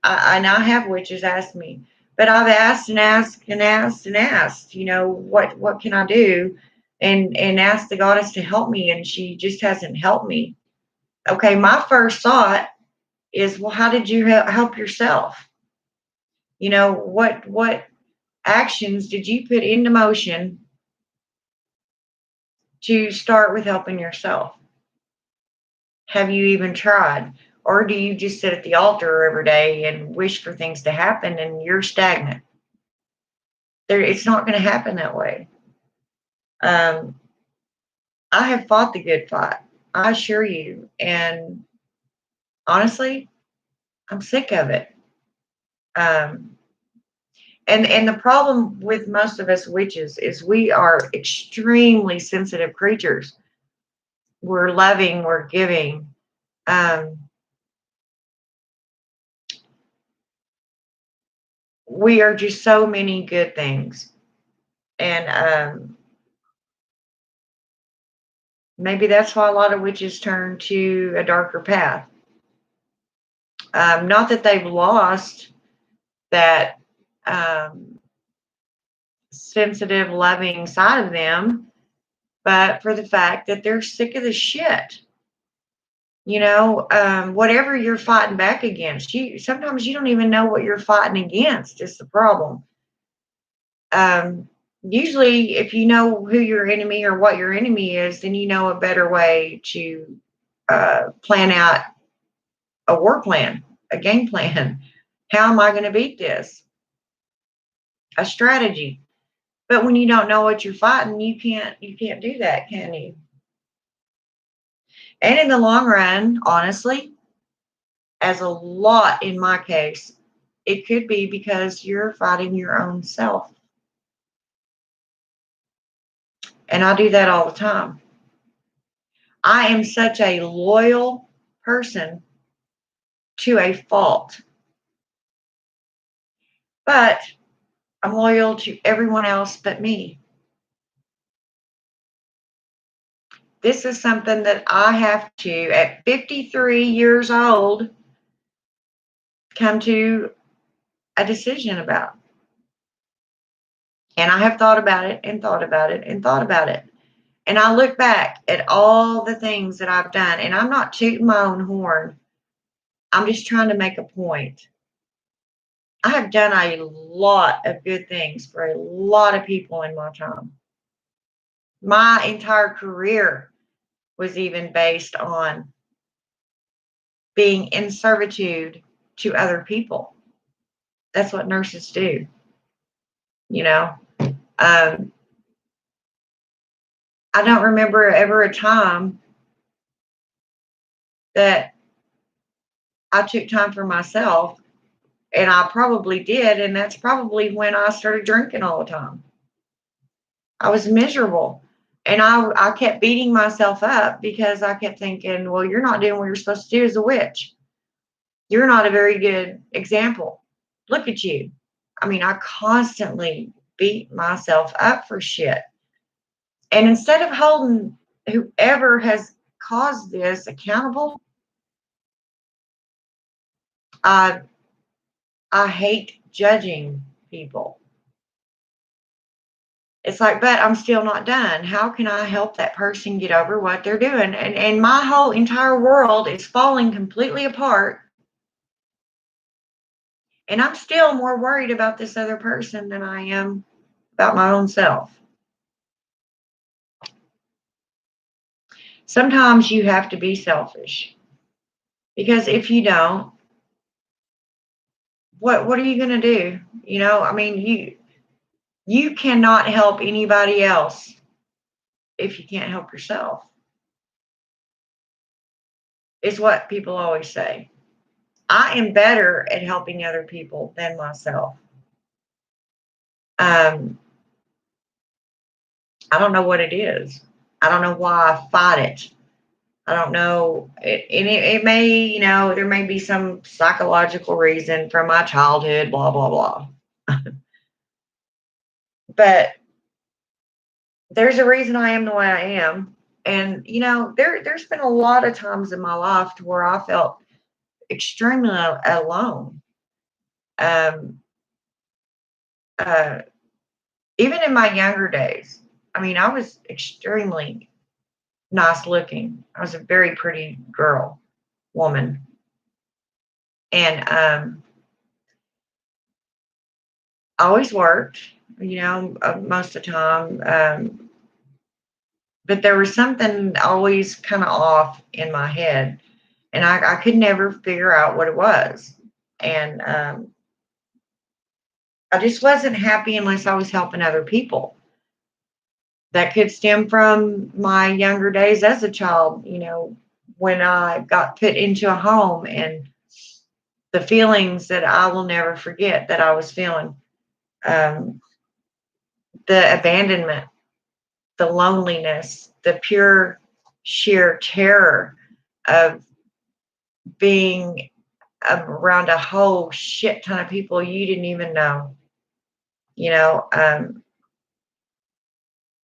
I now have witches ask me, but I've asked and asked and asked and asked, you know, what can I do? And asked the goddess to help me, and she just hasn't helped me. Okay, my first thought is, well, how did you help yourself? You know, what actions did you put into motion to start with helping yourself? Have you even tried? Or do you just sit at the altar every day and wish for things to happen and you're stagnant? It's not going to happen that way. Um, I have fought the good fight, I assure you. And honestly, I'm sick of it. Um, and the problem with most of us witches is we are extremely sensitive creatures. We're loving, we're giving. Um, we are just so many good things. And maybe that's why a lot of witches turn to a darker path. Not that they've lost that sensitive, loving side of them, but for the fact that they're sick of the shit. You know, whatever you're fighting back against, you sometimes you don't even know what you're fighting against. Is the problem. Um, Usually, if you know who your enemy or what your enemy is, then you know a better way to plan out a war plan, a game plan. How am I going to beat this? A strategy. But when you don't know what you're fighting, you can't do that, can you? And in the long run, honestly, as a lot in my case, it could be because you're fighting your own self. And I do that all the time. I am such a loyal person to a fault, but I'm loyal to everyone else but me. This is something that I have to, at 53 years old, come to a decision about. And I have thought about it and thought about it and thought about it. And I look back at all the things that I've done, and I'm not tooting my own horn. I'm just trying to make a point. I have done a lot of good things for a lot of people in my time. My entire career was even based on being in servitude to other people. That's what nurses do, you know. Um, I don't remember ever a time that I took time for myself, and I probably did, and that's probably when I started drinking all the time. I was miserable. And I kept beating myself up because I kept thinking, well, you're not doing what you're supposed to do as a witch. You're not a very good example. Look at you. I mean, I constantly beat myself up for shit. And instead of holding whoever has caused this accountable, I I hate judging people. It's like, but I'm still not done. How can I help that person get over what they're doing? And my whole entire world is falling completely apart. And I'm still more worried about this other person than I am about my own self. Sometimes you have to be selfish because if you don't, what are you going to do? You know, I mean, you cannot help anybody else if you can't help yourself. Is what people always say. I am better at helping other people than myself. Um, I don't know what it is. I don't know why I fight it. I don't know. It may, you know, there may be some psychological reason from my childhood, blah, blah, blah. But there's a reason I am the way I am. And, you know, there's been a lot of times in my life to where I felt extremely alone. Um, uh, Even in my younger days, I mean, I was extremely nice looking. I was a very pretty girl, woman. And I always worked, you know, most of the time. But there was something always kind of off in my head, and I could never figure out what it was. And I just wasn't happy unless I was helping other people. That could stem from my younger days as a child, you know, when I got put into a home and the feelings that I will never forget that I was feeling. Um, the abandonment, the loneliness, the pure sheer terror of being around a whole shit ton of people you didn't even know, you know.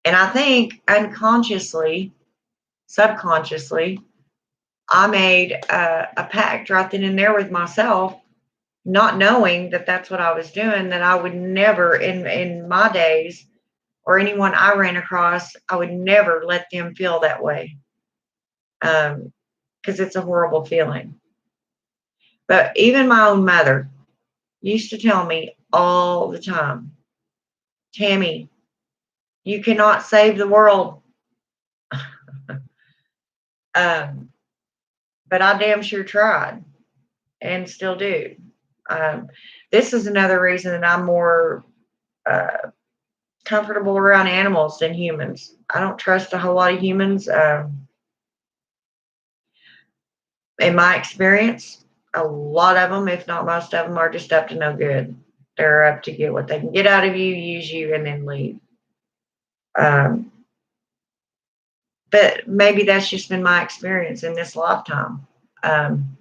And I think unconsciously, subconsciously, I made a pact right then and there with myself, not knowing that that's what I was doing, that I would never in my days or anyone I ran across, I would never let them feel that way. Because it's a horrible feeling. But even my own mother used to tell me all the time, Tammy, you cannot save the world. um, but I damn sure tried and still do. Um, this is another reason that I'm more uh, comfortable around animals than humans. I don't trust a whole lot of humans. In my experience, a lot of them, if not most of them, are just up to no good. They're up to get what they can get out of you, use you, and then leave. Um, but maybe that's just been my experience in this lifetime. Um,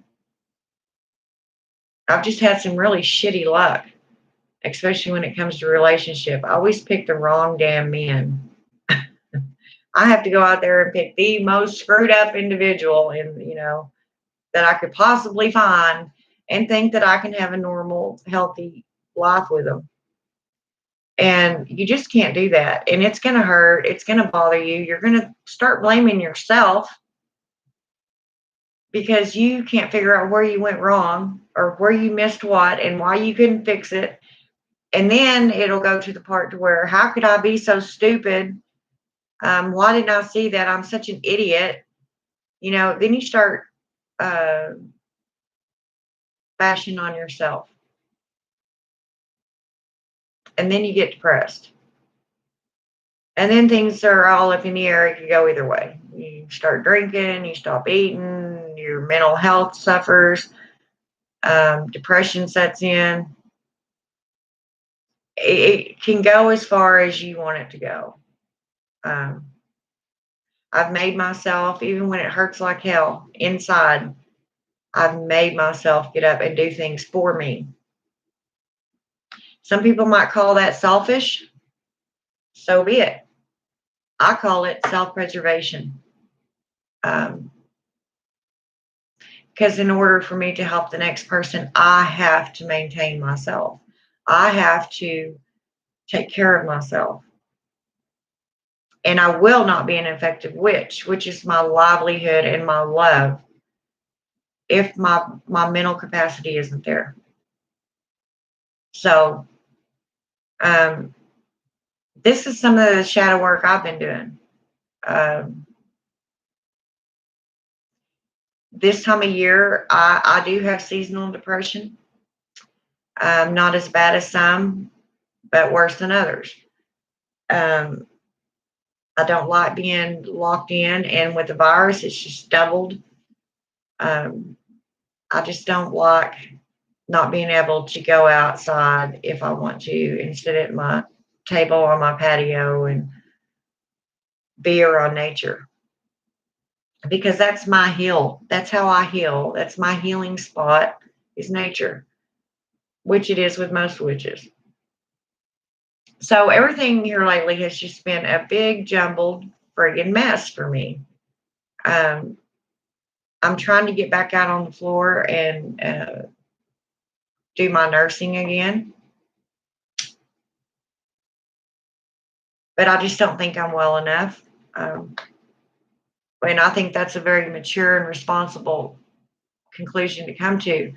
I've just had some really shitty luck, especially when it comes to relationship. I always pick the wrong damn men. I have to go out there and pick the most screwed up individual, and you know, that I could possibly find, and think that I can have a normal, healthy life with them. And you just can't do that. And it's going to hurt. It's going to bother you. You're going to start blaming yourself because you can't figure out where you went wrong or where you missed what and why you couldn't fix it. And then it'll go to the part to where, how could I be so stupid? Why didn't I see that? I'm such an idiot. You know, then you start uh, bashing on yourself. And then you get depressed. And then things are all up in the air. It could go either way. You start drinking, you stop eating, your mental health suffers, depression sets in. It can go as far as you want it to go. Um, I've made myself, even when it hurts like hell inside, I've made myself get up and do things for me. Some people might call that selfish. So be it. I call it self-preservation. Because in order for me to help the next person, I have to maintain myself. I have to take care of myself. And I will not be an effective witch, which is my livelihood and my love, if my mental capacity isn't there. So this is some of the shadow work I've been doing. This time of year, I do have seasonal depression. Not as bad as some, but worse than others. I don't like being locked in, and with the virus, it's just doubled. I just don't like not being able to go outside if I want to and sit at my table on my patio and be around nature, because that's my heal. That's how I heal. That's my healing spot, is nature, which it is with most witches. So everything here lately has just been a big jumbled friggin' mess for me. I'm trying to get back out on the floor and do my nursing again. But I just don't think I'm well enough. And I think that's a very mature and responsible conclusion to come to.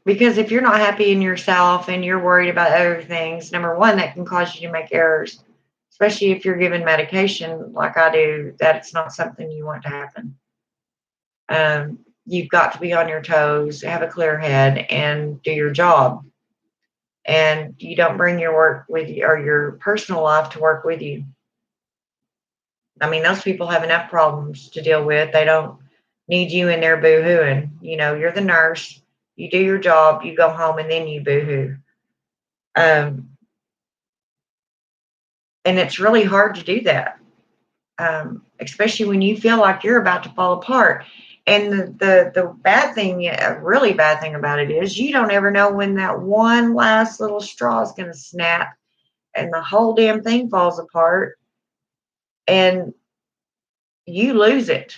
Because if you're not happy in yourself and you're worried about other things, number one, that can cause you to make errors, especially if you're given medication like I do. That's not something you want to happen. You've got to be on your toes, have a clear head, and do your job. And you don't bring your work with you or your personal life to work with you. I mean, those people have enough problems to deal with. They don't need you in there boo-hooing. You know, you're the nurse, you do your job, you go home, and then you boo-hoo. And it's really hard to do that, especially when you feel like you're about to fall apart. And the bad thing, a really bad thing about it is you don't ever know when that one last little straw is going to snap and the whole damn thing falls apart and you lose it.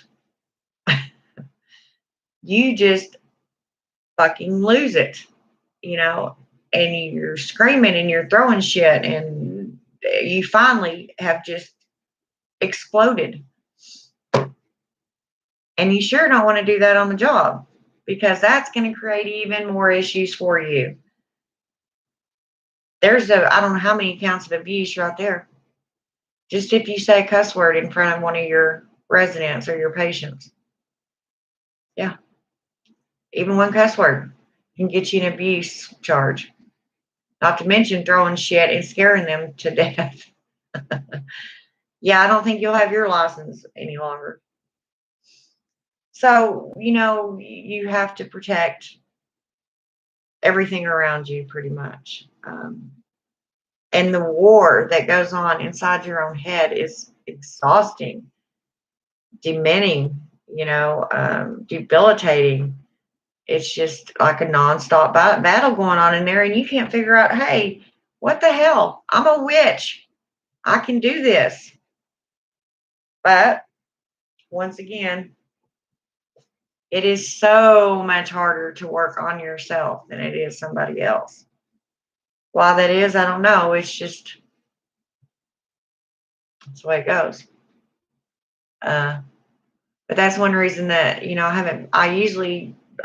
You just fucking lose it, you know, and you're screaming and you're throwing shit and you finally have just exploded. And you sure don't want to do that on the job because that's going to create even more issues for you. I don't know how many counts of abuse right there. Just if you say a cuss word in front of one of your residents or your patients. Yeah. Even one cuss word can get you an abuse charge. Not to mention throwing shit and scaring them to death. Yeah, I don't think you'll have your license any longer. So, you know, you have to protect everything around you pretty much. And the war that goes on inside your own head is exhausting, demeaning, debilitating. It's just like a nonstop battle going on in there, and you can't figure out, hey, what the hell? I'm a witch. I can do this. But once again, it is so much harder to work on yourself than it is somebody else. Why that is, I don't know. It's just, that's the way it goes. But that's one reason that,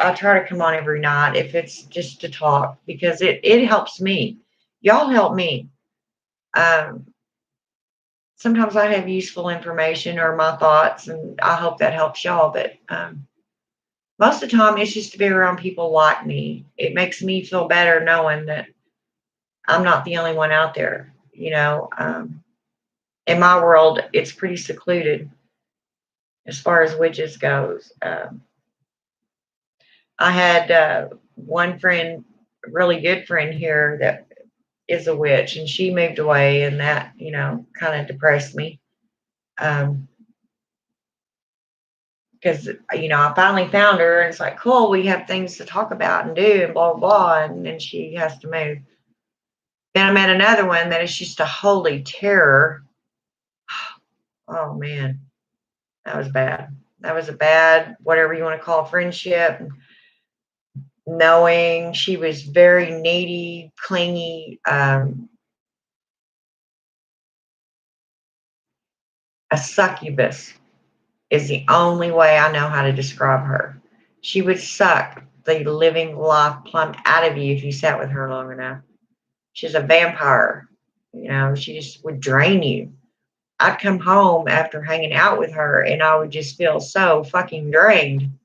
I try to come on every night if it's just to talk because it helps me. Y'all help me. Sometimes I have useful information or my thoughts, and I hope that helps y'all. But most of the time, it's just to be around people like me. It makes me feel better knowing that I'm not the only one out there. In my world, it's pretty secluded as far as witches goes. I had one friend, a really good friend here that is a witch, and she moved away, and that, kind of depressed me. Because, I finally found her, and it's like, cool, we have things to talk about and do, and blah, blah, blah, and then she has to move. Then I met another one that is just a holy terror. Oh, man, that was bad. That was a bad, whatever you want to call friendship. Knowing she was very needy, clingy, a succubus is the only way I know how to describe her. She would suck the living life plumb out of you if you sat with her long enough. She's a vampire. She just would drain you. I'd come home after hanging out with her and I would just feel so fucking drained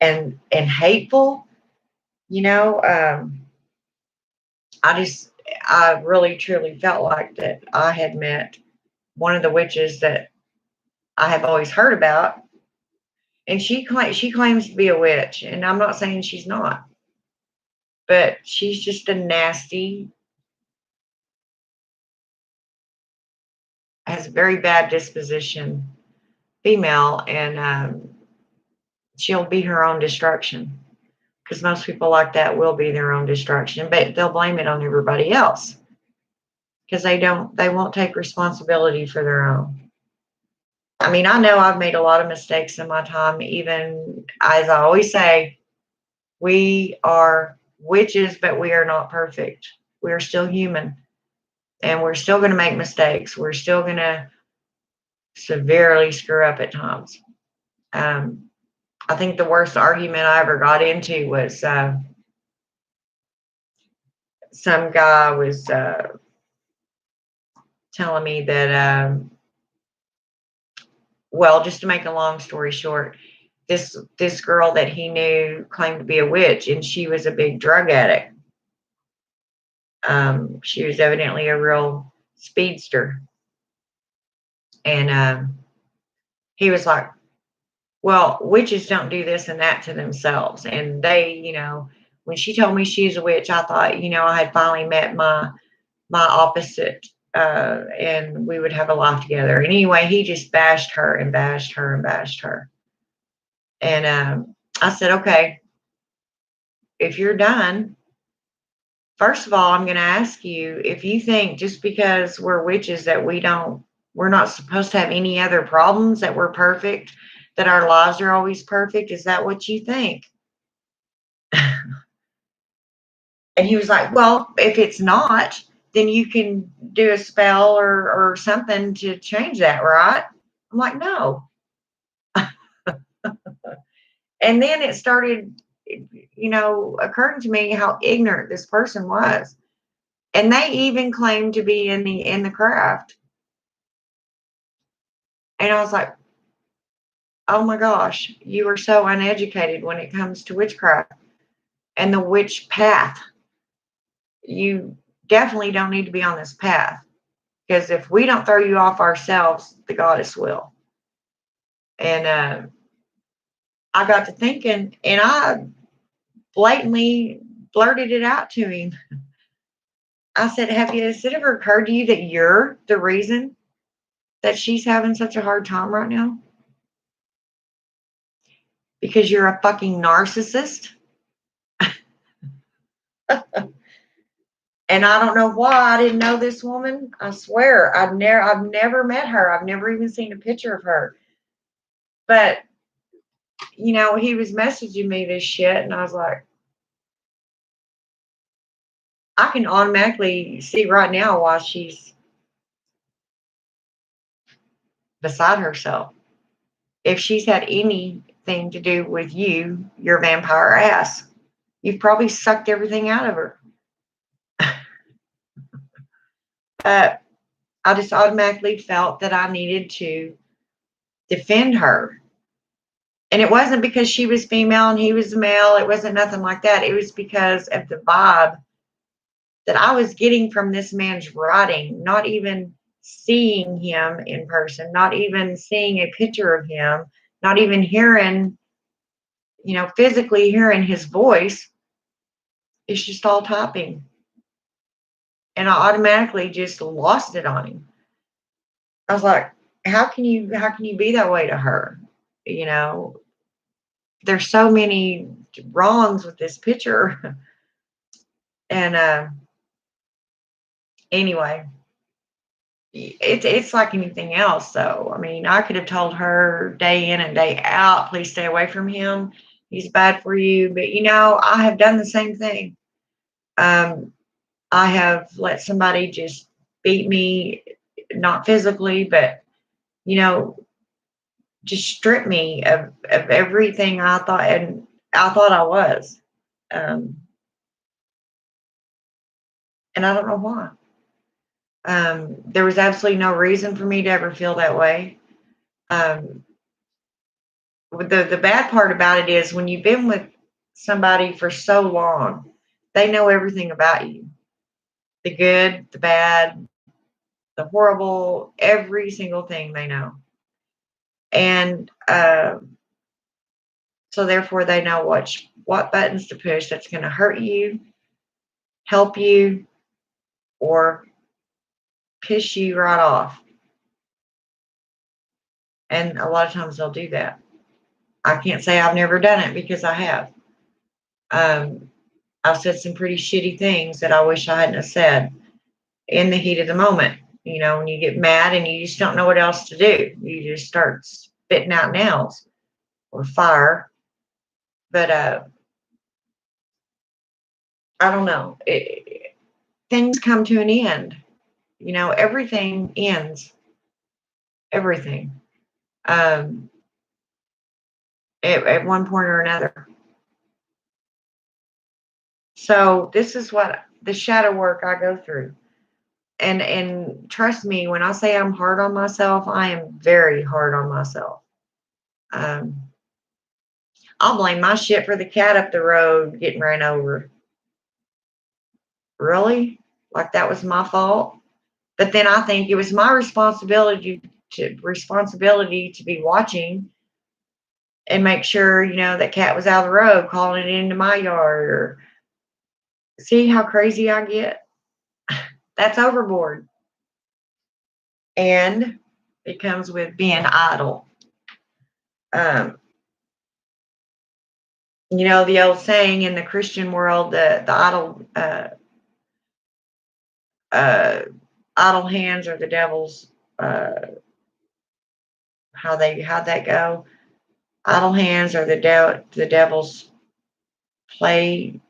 and hateful. I really truly felt like that I had met one of the witches that I have always heard about, and she claims to be a witch, and I'm not saying she's not, but she's just a nasty, has a very bad disposition female, and she'll be her own destruction because most people like that will be their own destruction, but they'll blame it on everybody else. because they won't take responsibility for their own. I mean, I know I've made a lot of mistakes in my time, even as I always say, we are witches, but we are not perfect. We are still human, and we're still going to make mistakes. We're still going to severely screw up at times. I think the worst argument I ever got into was some guy was telling me that, well, just to make a long story short, this girl that he knew claimed to be a witch, and she was a big drug addict. She was evidently a real speedster. And he was like, well, witches don't do this and that to themselves. And they, when she told me she's a witch, I thought, I had finally met my opposite, and we would have a life together. And anyway, he just bashed her and bashed her and bashed her. And I said, okay, if you're done, first of all, I'm going to ask you if you think just because we're witches that we're not supposed to have any other problems, that we're perfect, that our lives are always perfect. Is that what you think? And he was like, well, if it's not, then you can do a spell or something to change that, right? I'm like, no. And then it started, occurring to me how ignorant this person was. And they even claimed to be in the craft. And I was like, oh my gosh, you are so uneducated when it comes to witchcraft and the witch path. You definitely don't need to be on this path, because if we don't throw you off ourselves, the goddess will. And I got to thinking, and I blatantly blurted it out to him. I said, has it ever occurred to you that you're the reason that she's having such a hard time right now? Because you're a fucking narcissist? And I don't know why I didn't know this woman. I swear, I've never met her. I've never even seen a picture of her. But, he was messaging me this shit, and I was like, I can automatically see right now why she's beside herself. If she's had anything to do with you, your vampire ass, you've probably sucked everything out of her. I just automatically felt that I needed to defend her. And it wasn't because she was female and he was male. It wasn't nothing like that. It was because of the vibe that I was getting from this man's writing, not even seeing him in person, not even seeing a picture of him, not even hearing, physically hearing his voice. It's just all typing. And I automatically just lost it on him. I was like, how can you be that way to her? There's so many wrongs with this picture. And anyway, it's like anything else though. I mean, I could have told her day in and day out, please stay away from him. He's bad for you. But I have done the same thing. I have let somebody just beat me, not physically, but just strip me of everything I thought I was. And I don't know why. There was absolutely no reason for me to ever feel that way. The bad part about it is when you've been with somebody for so long, they know everything about you. The good, the bad, the horrible, every single thing they know. And so therefore they know what buttons to push that's going to hurt you, help you, or piss you right off. And a lot of times they'll do that. I can't say I've never done it, because I have. I've said some pretty shitty things that I wish I hadn't have said. in the heat of the moment. You know, when you get mad and you just don't know what else to do, you just start spitting out nails or fire. But I don't know. Things come to an end. You know, everything ends. Everything. Um, at one point or another. So this is what the shadow work I go through. And trust me, when I say I'm hard on myself, I am very hard on myself. Um, I'll blame my shit for the cat up the road getting ran over. Really? Like that was my fault? But then I think it was my responsibility to be watching and make sure, you know, that cat was out of the road, calling it into my yard. Or see how crazy I get? That's overboard. And it comes with being idle. Um, you know, the old saying in the Christian world, the uh, idle hands are the devil's. How'd that go? Idle hands are the devil's play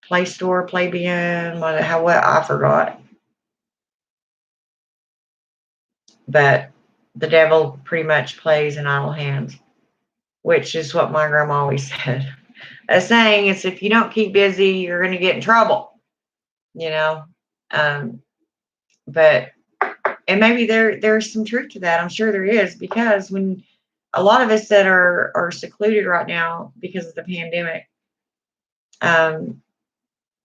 play store, play bin. What I forgot, but the devil pretty much plays in idle hands, which is what my grandma always said. A saying is, if you don't keep busy, you're going to get in trouble. You know, um, but and maybe there's some truth to that. I'm sure there is, because when a lot of us that are secluded right now because of the pandemic, um,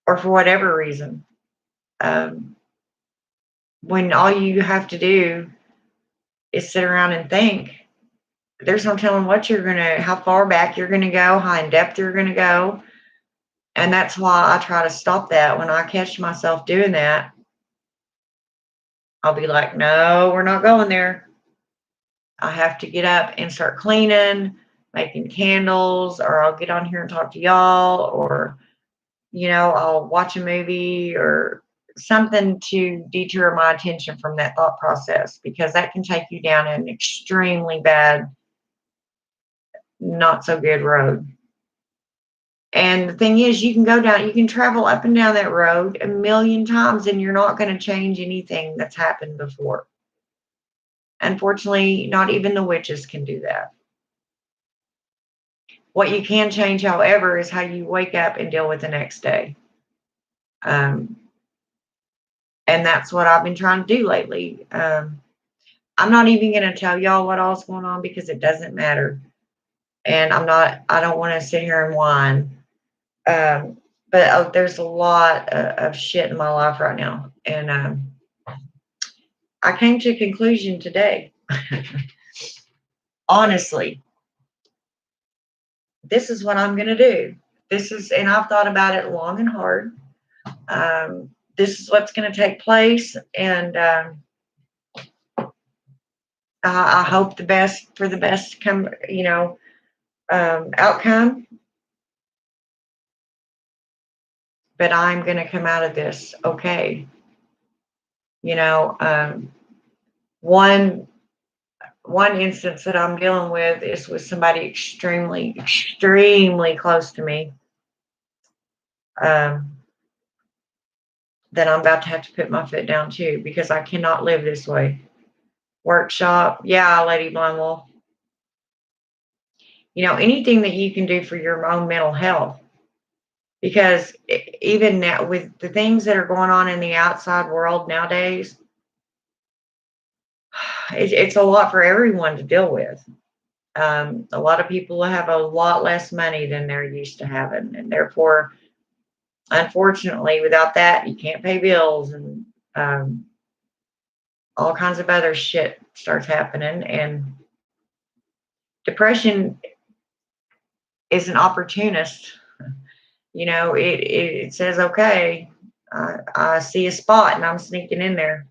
or for whatever reason, um, when all you have to do is sit around and think, there's no telling how far back you're gonna go, how in depth you're gonna go. And that's why I try to stop that. When I catch myself doing that, I'll be like, no, we're not going there. I have to get up and start cleaning, making candles, or I'll get on here and talk to y'all, or, you know, I'll watch a movie or something to detour my attention from that thought process, because that can take you down an extremely bad, not so good road. And the thing is, you can travel up and down that road a million times and you're not going to change anything that's happened before. Unfortunately, not even the witches can do that. What you can change, however, is how you wake up and deal with the next day. Um, and that's what I've been trying to do lately. I'm not even going to tell y'all what all's going on, because it doesn't matter. And I don't want to sit here and whine. But there's a lot of shit in my life right now. And I came to a conclusion today. Honestly, this is what I'm going to do. And I've thought about it long and hard. This is what's going to take place. And I hope the best come, outcome. But I'm going to come out of this okay. You know, one instance that I'm dealing with is with somebody extremely, extremely close to me. That I'm about to have to put my foot down too, because I cannot live this way. Workshop, yeah, Lady Blindwolf. You know, anything that you can do for your own mental health, because even now with the things that are going on in the outside world nowadays, it's a lot for everyone to deal with. A lot of people have a lot less money than they're used to having, and therefore, unfortunately, without that, you can't pay bills, and all kinds of other shit starts happening. And depression is an opportunist. You know, it says, okay, I see a spot and I'm sneaking in there.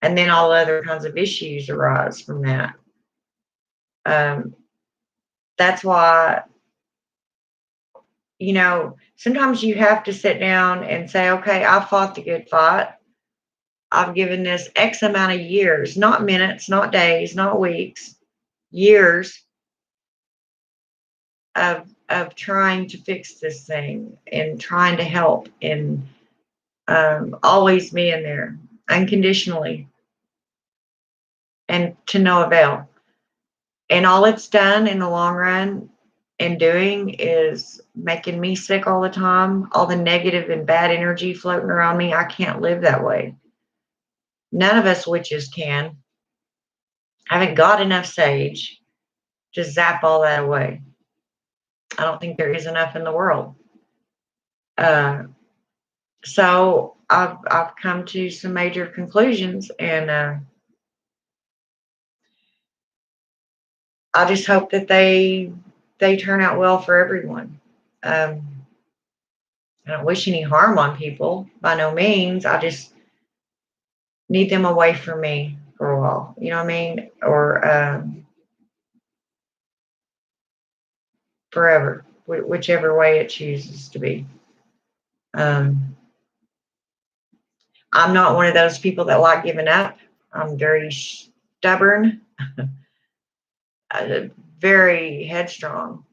And then all other kinds of issues arise from that. That's why, sometimes you have to sit down and say, okay, I fought the good fight. I've given this X amount of years, not minutes, not days, not weeks, years of trying to fix this thing and trying to help and always being there unconditionally and to no avail. And all it's done in the long run and doing is making me sick all the time, all the negative and bad energy floating around me. I can't live that way. None of us witches can. I haven't got enough sage to zap all that away. I don't think there is enough in the world. So I've come to some major conclusions, and I just hope that they turn out well for everyone. I don't wish any harm on people by no means. I just need them away from me for a while. You know what I mean? Or forever, whichever way it chooses to be. I'm not one of those people that like giving up. I'm very stubborn, very headstrong.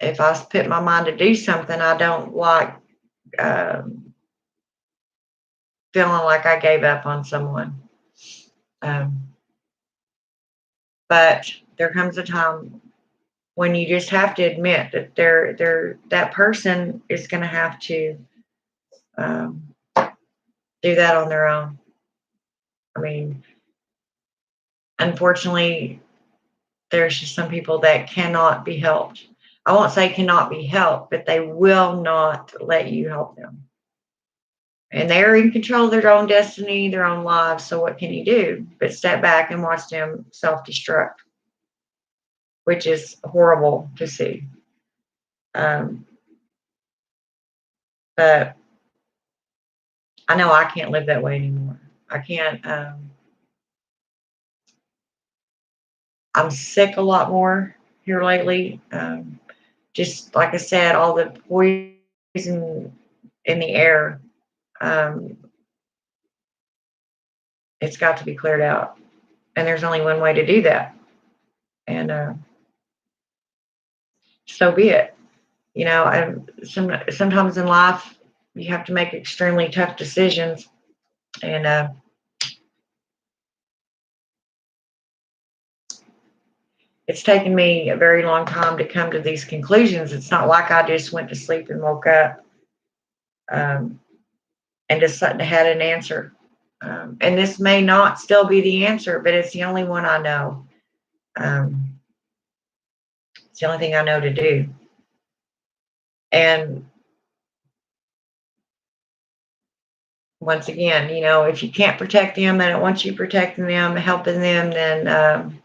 If I put my mind to do something, I don't like feeling like I gave up on someone. But there comes a time when you just have to admit that that person is going to have to do that on their own. I mean, unfortunately, there's just some people that cannot be helped. I won't say cannot be helped, but they will not let you help them. And they're in control of their own destiny, their own lives. So what can you do but step back and watch them self-destruct, which is horrible to see. But I know I can't live that way anymore. I can't. I'm sick a lot more here lately. Just like I said, all the poison in the air. It's got to be cleared out, and there's only one way to do that. And so be it. Sometimes in life you have to make extremely tough decisions, and it's taken me a very long time to come to these conclusions. It's not like I just went to sleep and woke up and just had an answer. And this may not still be the answer, but it's the only one I know. It's the only thing I know to do. And once again, if you can't protect them, they don't want you protecting them, helping them, then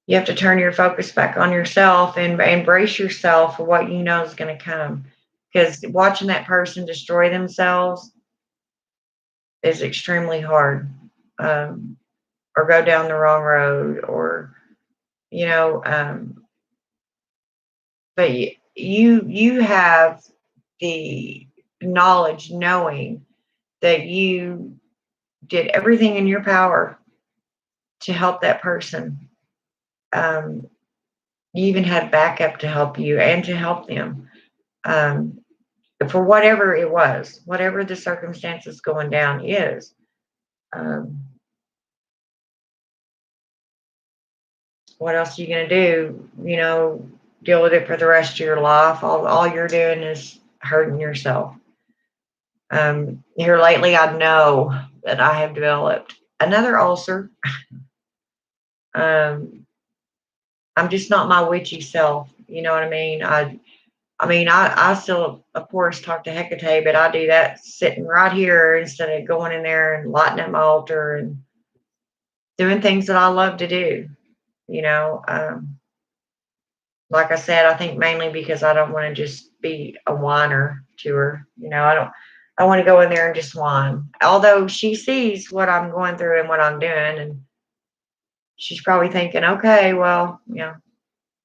you have to turn your focus back on yourself and embrace yourself for what you know is going to come. Because watching that person destroy themselves is extremely hard, or go down the wrong road, or but you have the knowledge, knowing that you did everything in your power to help that person. You even had backup to help you and to help them, for whatever it was, whatever the circumstances going down is. What else are you going to do? Deal with it for the rest of your life. All you're doing is hurting yourself. Here lately, I know that I have developed another ulcer. I'm just not my witchy self. You know what I mean? I still, of course, talk to Hecate, but I do that sitting right here instead of going in there and lighting up my altar and doing things that I love to do. Like I said, I think mainly because I don't want to just be a whiner to her. I want to go in there and just whine. Although she sees what I'm going through and what I'm doing, and she's probably thinking, okay, well,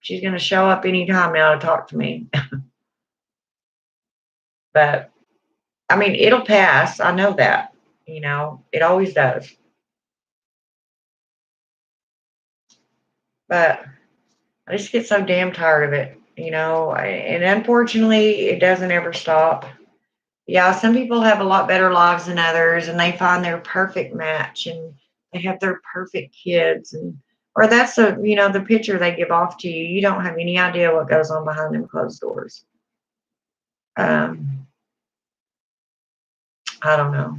She's going to show up anytime now to talk to me. But I mean, it'll pass. I know that. It always does. But I just get so damn tired of it, and unfortunately, it doesn't ever stop. Yeah, some people have a lot better lives than others, and they find their perfect match, and they have their perfect kids, or that's the picture they give off to you. You don't have any idea what goes on behind them closed doors. I don't know,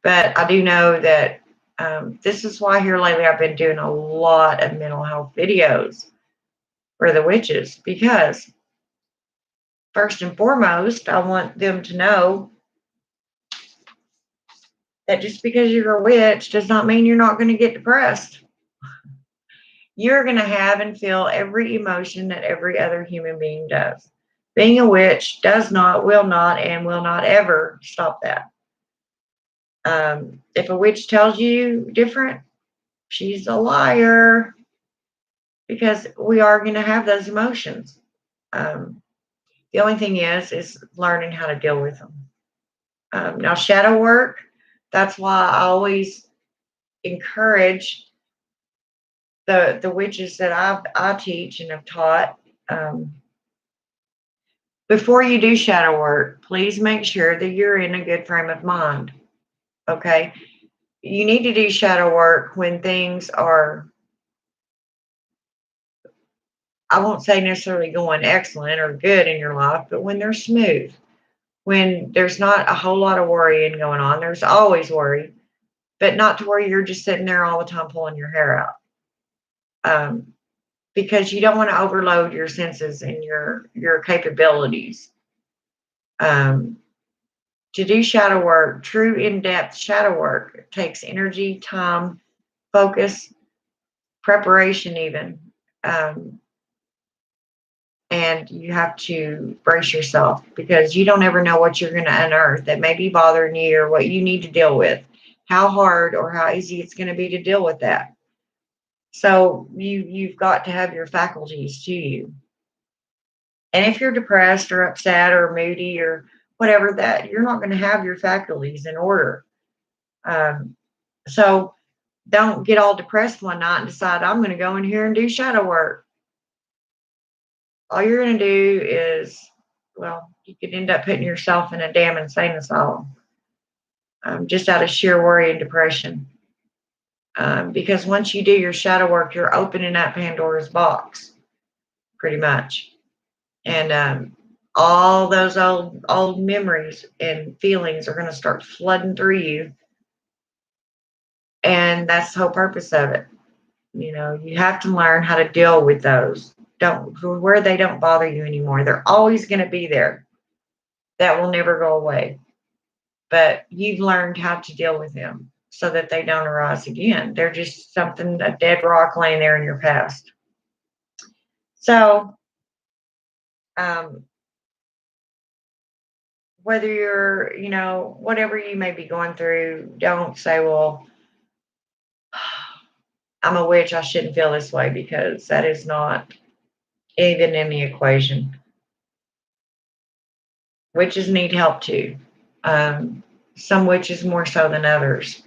but I do know that this is why here lately I've been doing a lot of mental health videos for the witches, because first and foremost, I want them to know that just because you're a witch does not mean you're not going to get depressed. You're going to have and feel every emotion that every other human being does. Being a witch does not, will not, and will not ever stop that. If a witch tells you different, she's a liar, because we are going to have those emotions. The only thing is learning how to deal with them. Now, shadow work, that's why I always encourage the witches that I teach and have taught. Before you do shadow work, please make sure that you're in a good frame of mind. Okay? You need to do shadow work when things are, I won't say necessarily going excellent or good in your life, but when they're smooth, when there's not a whole lot of worrying going on. There's always worry, but not to where you're just sitting there all the time pulling your hair out. Because you don't want to overload your senses and your capabilities. To do shadow work, true in-depth shadow work, takes energy, time, focus, preparation even. And you have to brace yourself, because you don't ever know what you're going to unearth that may be bothering you, or what you need to deal with, how hard or how easy it's going to be to deal with that. So you've got to have your faculties to you. And if you're depressed or upset or moody or whatever, that you're not going to have your faculties in order. So don't get all depressed one night and decide, I'm going to go in here and do shadow work. All you're going to do is, well, you could end up putting yourself in a damn insane asylum, just out of sheer worry and depression. Because once you do your shadow work, you're opening up Pandora's box, pretty much. And all those old memories and feelings are going to start flooding through you. And that's the whole purpose of it. You have to learn how to deal with those. Where they don't bother you anymore. They're always going to be there. That will never go away. But you've learned how to deal with them so that they don't arise again. They're just a dead rock laying there in your past. So, whether you're, whatever you may be going through, don't say, well, I'm a witch, I shouldn't feel this way, because that is not even in the equation. Witches need help too. Some witches more so than others.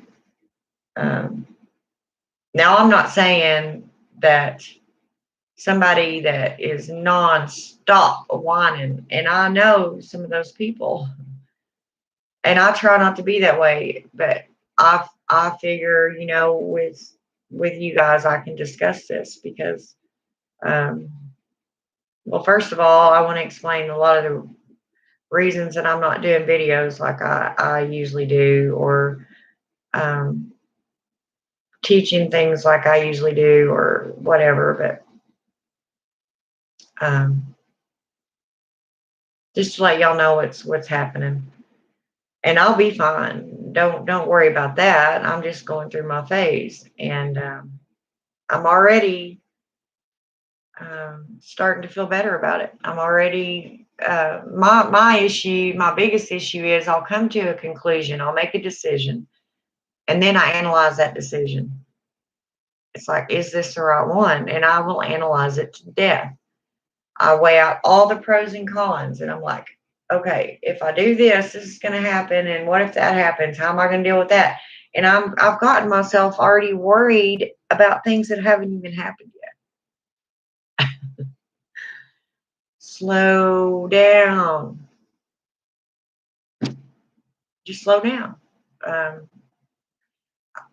Now, I'm not saying that somebody that is non-stop whining, and I know some of those people, and I try not to be that way, but I figure, with you guys, I can discuss this, because, well, first of all, I want to explain a lot of the reasons that I'm not doing videos like I usually do, or teaching things like I usually do, or whatever. But just to let y'all know what's happening, and I'll be fine. Don't worry about that. I'm just going through my phase, and I'm already starting to feel better about it. I'm already my biggest issue is I'll come to a conclusion, I'll make a decision, and then I analyze that decision. It's like, is this the right one? And I will analyze it to death. I weigh out all the pros and cons, and I'm like, okay, if I do this, this is going to happen, and what if that happens? How am I going to deal with that? And I've gotten myself already worried about things that haven't even happened yet. Slow down. Just slow down. Um,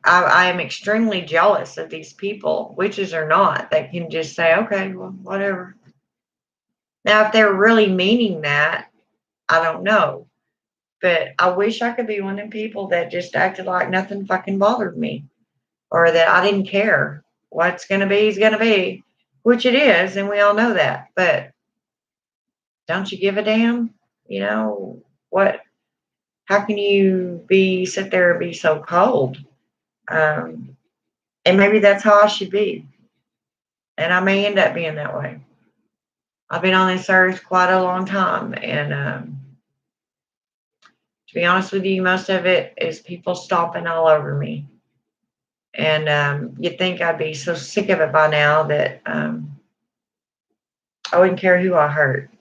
I am extremely jealous of these people, witches or not, that can just say, okay, well, whatever. Now, if they're really meaning that, I don't know. But I wish I could be one of them people that just acted like nothing fucking bothered me, or that I didn't care. What's going to be is going to be, which it is, and we all know that. But don't you give a damn? You know, what? How can you sit there and be so cold? And maybe that's how I should be. And I may end up being that way. I've been on this earth quite a long time. And to be honest with you, most of it is people stomping all over me. And you'd think I'd be so sick of it by now that I wouldn't care who I hurt.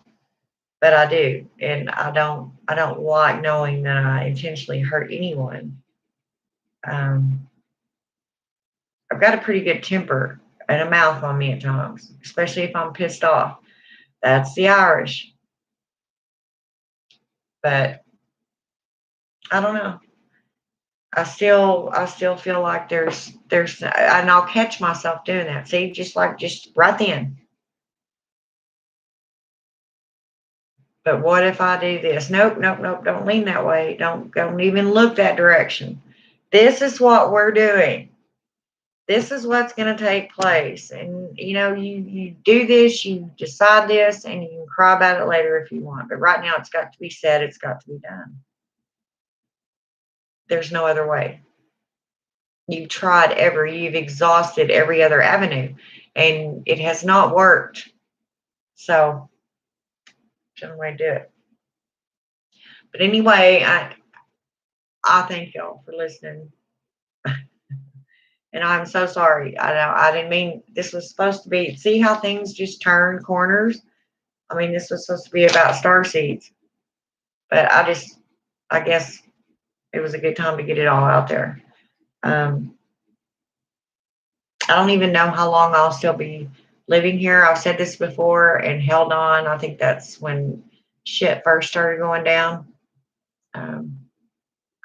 But I do. And I don't like knowing that I intentionally hurt anyone. I've got a pretty good temper and a mouth on me at times, especially if I'm pissed off. That's the Irish. But I don't know. I still feel like there's and I'll catch myself doing that. See, just right then. But what if I do this? Nope, nope, nope. Don't lean that way. Don't even look that direction. This is what we're doing. This is what's going to take place. And you do this, you decide this, and you can cry about it later if you want. But right now, it's got to be said. It's got to be done. There's no other way. You've exhausted every other avenue, and it has not worked. So, there's no way to do it. But anyway, I thank y'all for listening. And I'm so sorry. I know I didn't mean this was supposed to be. See how things just turn corners? I mean, this was supposed to be about star seeds, but I guess it was a good time to get it all out there. Um, I don't even know how long I'll still be living here. I've said this before and held on. I think that's when shit first started going down. Um,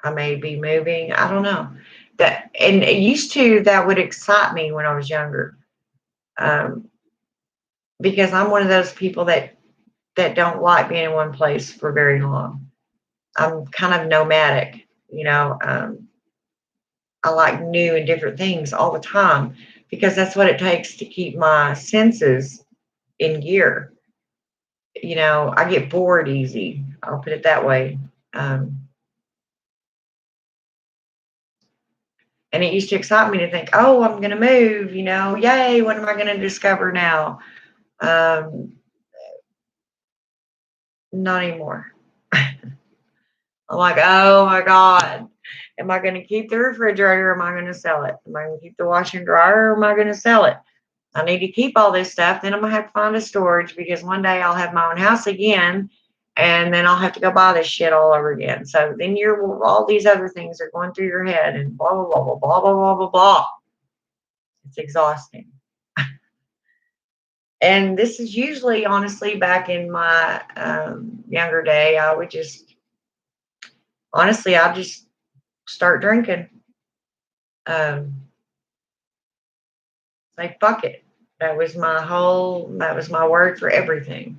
I may be moving. I don't know. And it used to, that would excite me when I was younger. Um, because I'm one of those people that don't like being in one place for very long. I'm kind of nomadic, I like new and different things all the time because that's what it takes to keep my senses in gear. I get bored easy. I'll put it that way. Um, and it used to excite me to think, oh, I'm going to move, yay, what am I going to discover now? Um, Not anymore. I'm like, oh my God, am I going to keep the refrigerator or am I going to sell it? Am I going to keep the washer and dryer or am I going to sell it? I need to keep all this stuff. Then I'm going to have to find a storage because one day I'll have my own house again and then I'll have to go buy this shit all over again. So then all these other things are going through your head and blah, blah, blah, blah, blah, blah, blah, blah, blah. It's exhausting. And this is usually, honestly, back in my younger day, I would I'd just start drinking. Say, fuck it. That was my word for everything.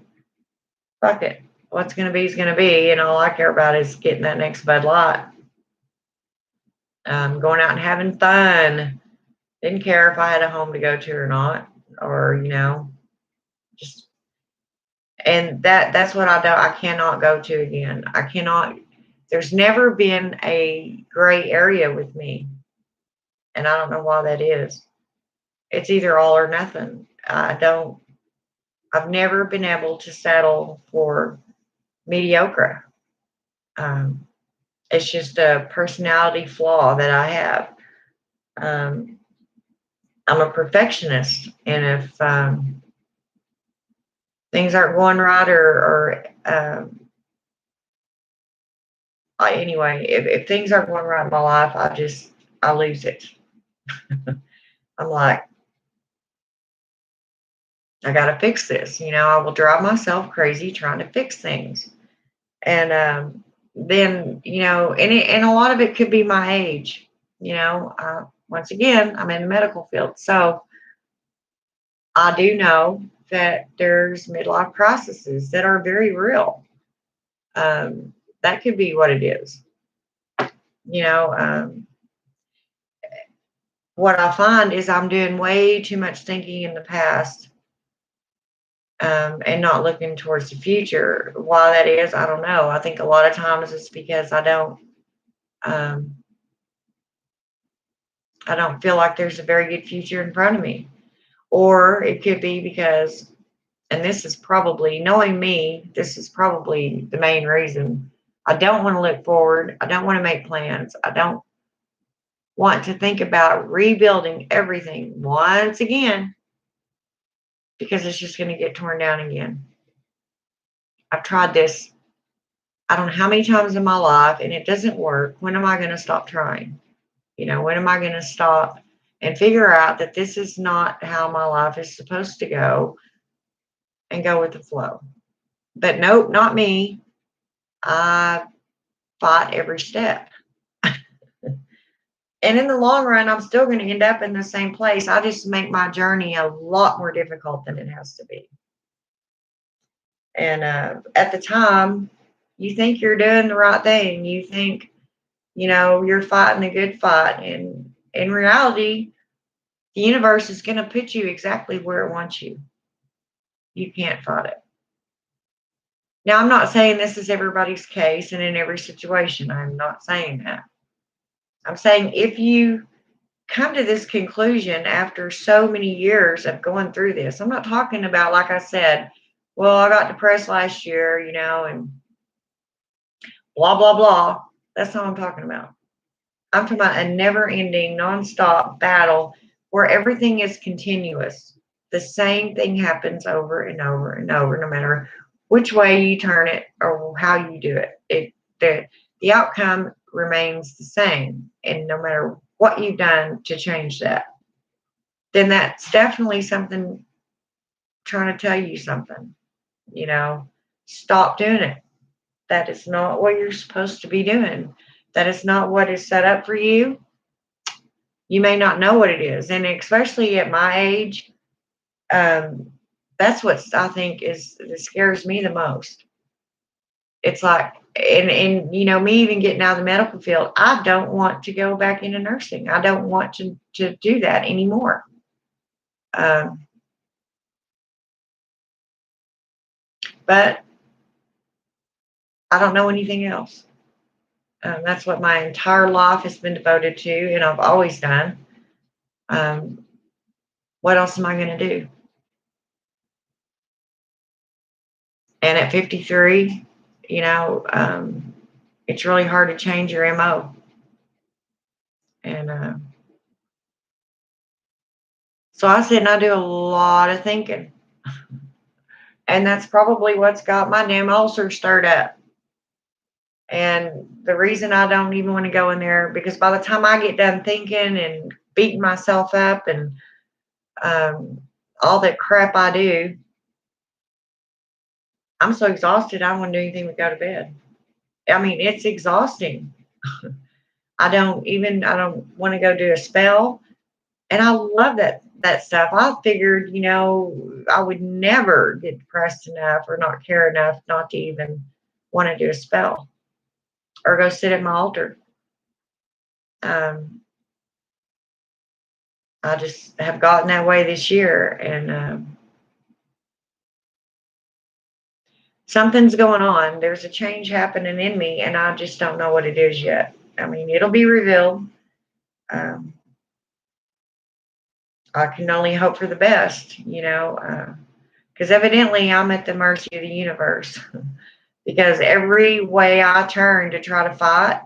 Fuck it. What's going to be is going to be. And all I care about is getting that next Bud Light. Going out and having fun. Didn't care if I had a home to go to or not. Or, just, and that's what I do. I cannot go to again. I cannot, there's never been a gray area with me. And I don't know why that is. It's either all or nothing. I've never been able to settle for mediocre. It's just a personality flaw that I have. Um, I'm a perfectionist, and if things aren't going right, anyway, if things aren't going right in my life, I lose it. I'm like, I got to fix this. I will drive myself crazy trying to fix things. And then, and a lot of it could be my age. Once again, I'm in the medical field. So I do know that there's midlife crises that are very real. That could be what it is. You know, um, what I find is I'm doing way too much thinking in the past, and not looking towards the future. Why that is, I don't know. I think a lot of times it's because um, I don't feel like there's a very good future in front of me. Or it could be because, and this is probably, knowing me, this is probably the main reason. I don't want to look forward. I don't want to make plans. I don't want to think about rebuilding everything once again, because it's just going to get torn down again. I've tried this, I don't know how many times in my life, and it doesn't work. When am I going to stop trying? When am I going to stop and figure out that this is not how my life is supposed to go, and go with the flow? But nope, not me. I fight every step. And in the long run, I'm still going to end up in the same place. I just make my journey a lot more difficult than it has to be. And at the time, you think you're doing the right thing. You think, you're fighting a good fight. And in reality, the universe is going to put you exactly where it wants you. You can't fight it. Now, I'm not saying this is everybody's case and in every situation. I'm not saying that. I'm saying if you come to this conclusion after so many years of going through this, I'm not talking about, like I said, well, I got depressed last year, and blah, blah, blah. That's not what I'm talking about. I'm talking about a never ending, nonstop battle where everything is continuous. The same thing happens over and over and over, no matter which way you turn it or how you do it. The outcome remains the same. And no matter what you've done to change that, then that's definitely something trying to tell you something. Stop doing it. That is not what you're supposed to be doing. That is not what is set up for you. You may not know what it is. And especially at my age, that's what I think that scares me the most. It's like, and me even getting out of the medical field, I don't want to go back into nursing. I don't want to do that anymore. But I don't know anything else. That's what my entire life has been devoted to, and I've always done. What else am I going to do? And at 53, it's really hard to change your MO. And so I sit and I do a lot of thinking. And that's probably what's got my damn ulcer stirred up. And the reason I don't even want to go in there, because by the time I get done thinking and beating myself up and all that crap I do, I'm so exhausted, I don't want to do anything but go to bed. I mean, it's exhausting. I don't want to go do a spell. And I love that stuff. I figured, I would never get depressed enough or not care enough not to even want to do a spell or go sit at my altar. I just have gotten that way this year, and something's going on. There's a change happening in me, and I just don't know what it is yet. I mean, it'll be revealed. Um, I can only hope for the best, because evidently I'm at the mercy of the universe. Because every way I turn to try to fight,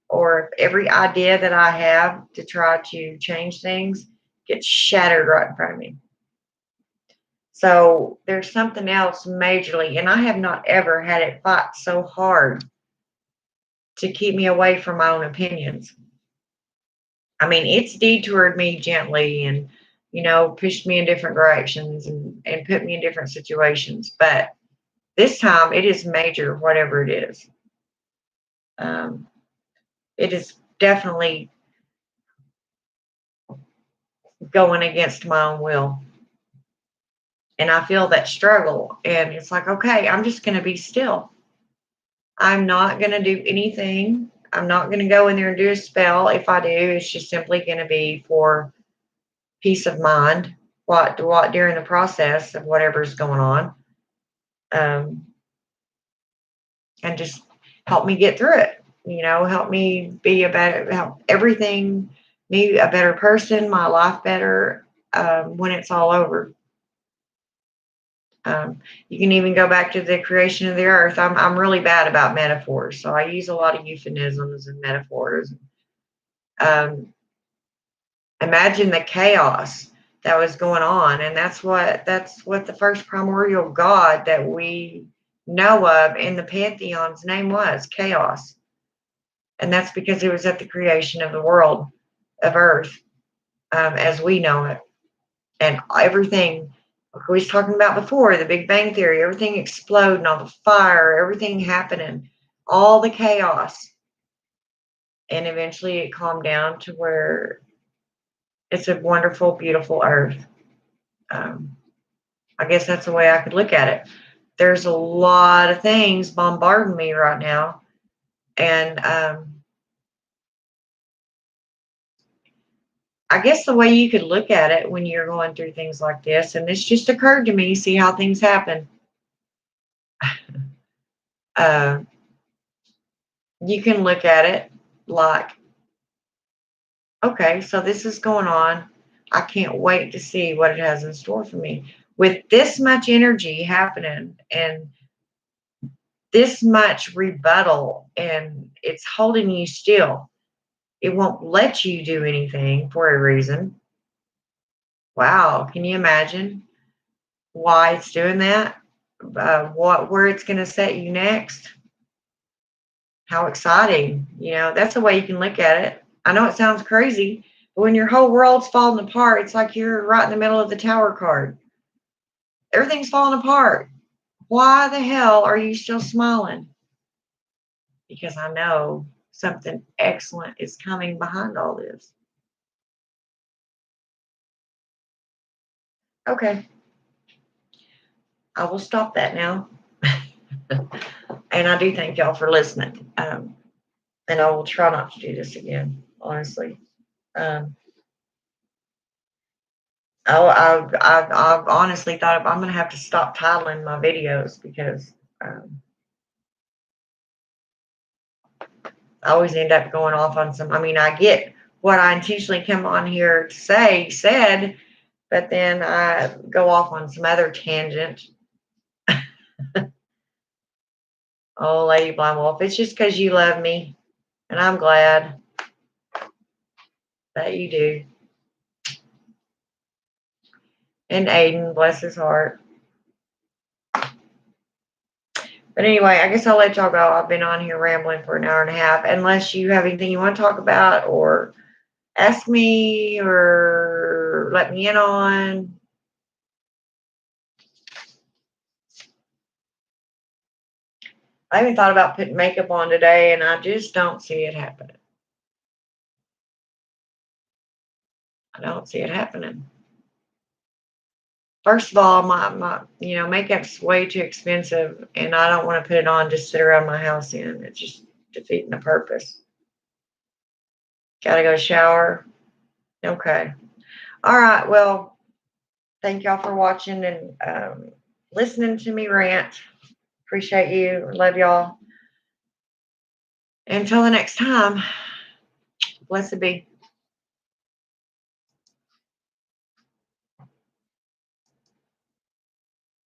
or every idea that I have to try to change things, gets shattered right in front of me. So there's something else majorly, and I have not ever had it fight so hard to keep me away from my own opinions. I mean, it's detoured me gently and, pushed me in different directions and put me in different situations. But this time it is major, whatever it is. Um, it is definitely going against my own will. And I feel that struggle. And it's like, okay, I'm just going to be still. I'm not going to do anything. I'm not going to go in there and do a spell. If I do, it's just simply going to be for peace of mind. What during the process of whatever's going on, and just help me get through it. Help me be help everything, me a better person, my life better when it's all over. You can even go back to the creation of the earth. I'm really bad about metaphors, so I use a lot of euphemisms and metaphors. Um, Imagine the chaos that was going on, and that's what the first primordial god that we know of in the pantheon's name was chaos, and that's because it was at the creation of the world of Earth as we know it, and everything. Like we was talking about before, the Big Bang Theory, everything exploding, all the fire, everything happening, all the chaos, and eventually it calmed down to where it's a wonderful, beautiful Earth. I guess that's the way I could look at it. There's a lot of things bombarding me right now, and I guess the way you could look at it when you're going through things like this, and this just occurred to me, see how things happen. uh, you can look at it like, okay, so this is going on. I can't wait to see what it has in store for me. With this much energy happening and this much rebuttal, and it's holding you still, it won't let you do anything for a reason. Wow, can you imagine why it's doing that? Where it's going to set you next? How exciting! That's the way you can look at it. I know it sounds crazy, but when your whole world's falling apart, it's like you're right in the middle of the tower card. Everything's falling apart. Why the hell are you still smiling? Because I know something excellent is coming behind all this. Okay, I will stop that now. And I do thank y'all for listening. And I will try not to do this again, honestly. Um, I've honestly thought I'm going to have to stop titling my videos because I always end up going off on some. I mean, I get what I intentionally come on here to said, but then I go off on some other tangent. Oh, Lady Blind Wolf, it's just because you love me, and I'm glad that you do. And Aiden, bless his heart. But anyway, I guess I'll let y'all go. I've been on here rambling for an hour and a half. Unless you have anything you want to talk about or ask me or let me in on. I even thought about putting makeup on today, and I just don't see it happening. I don't see it happening. First of all, my makeup's way too expensive, and I don't want to put it on just sit around my house in. It's just defeating the purpose. Gotta go shower. Okay. All right. Well, thank y'all for watching and listening to me rant. Appreciate you. Love y'all. Until the next time, blessed be.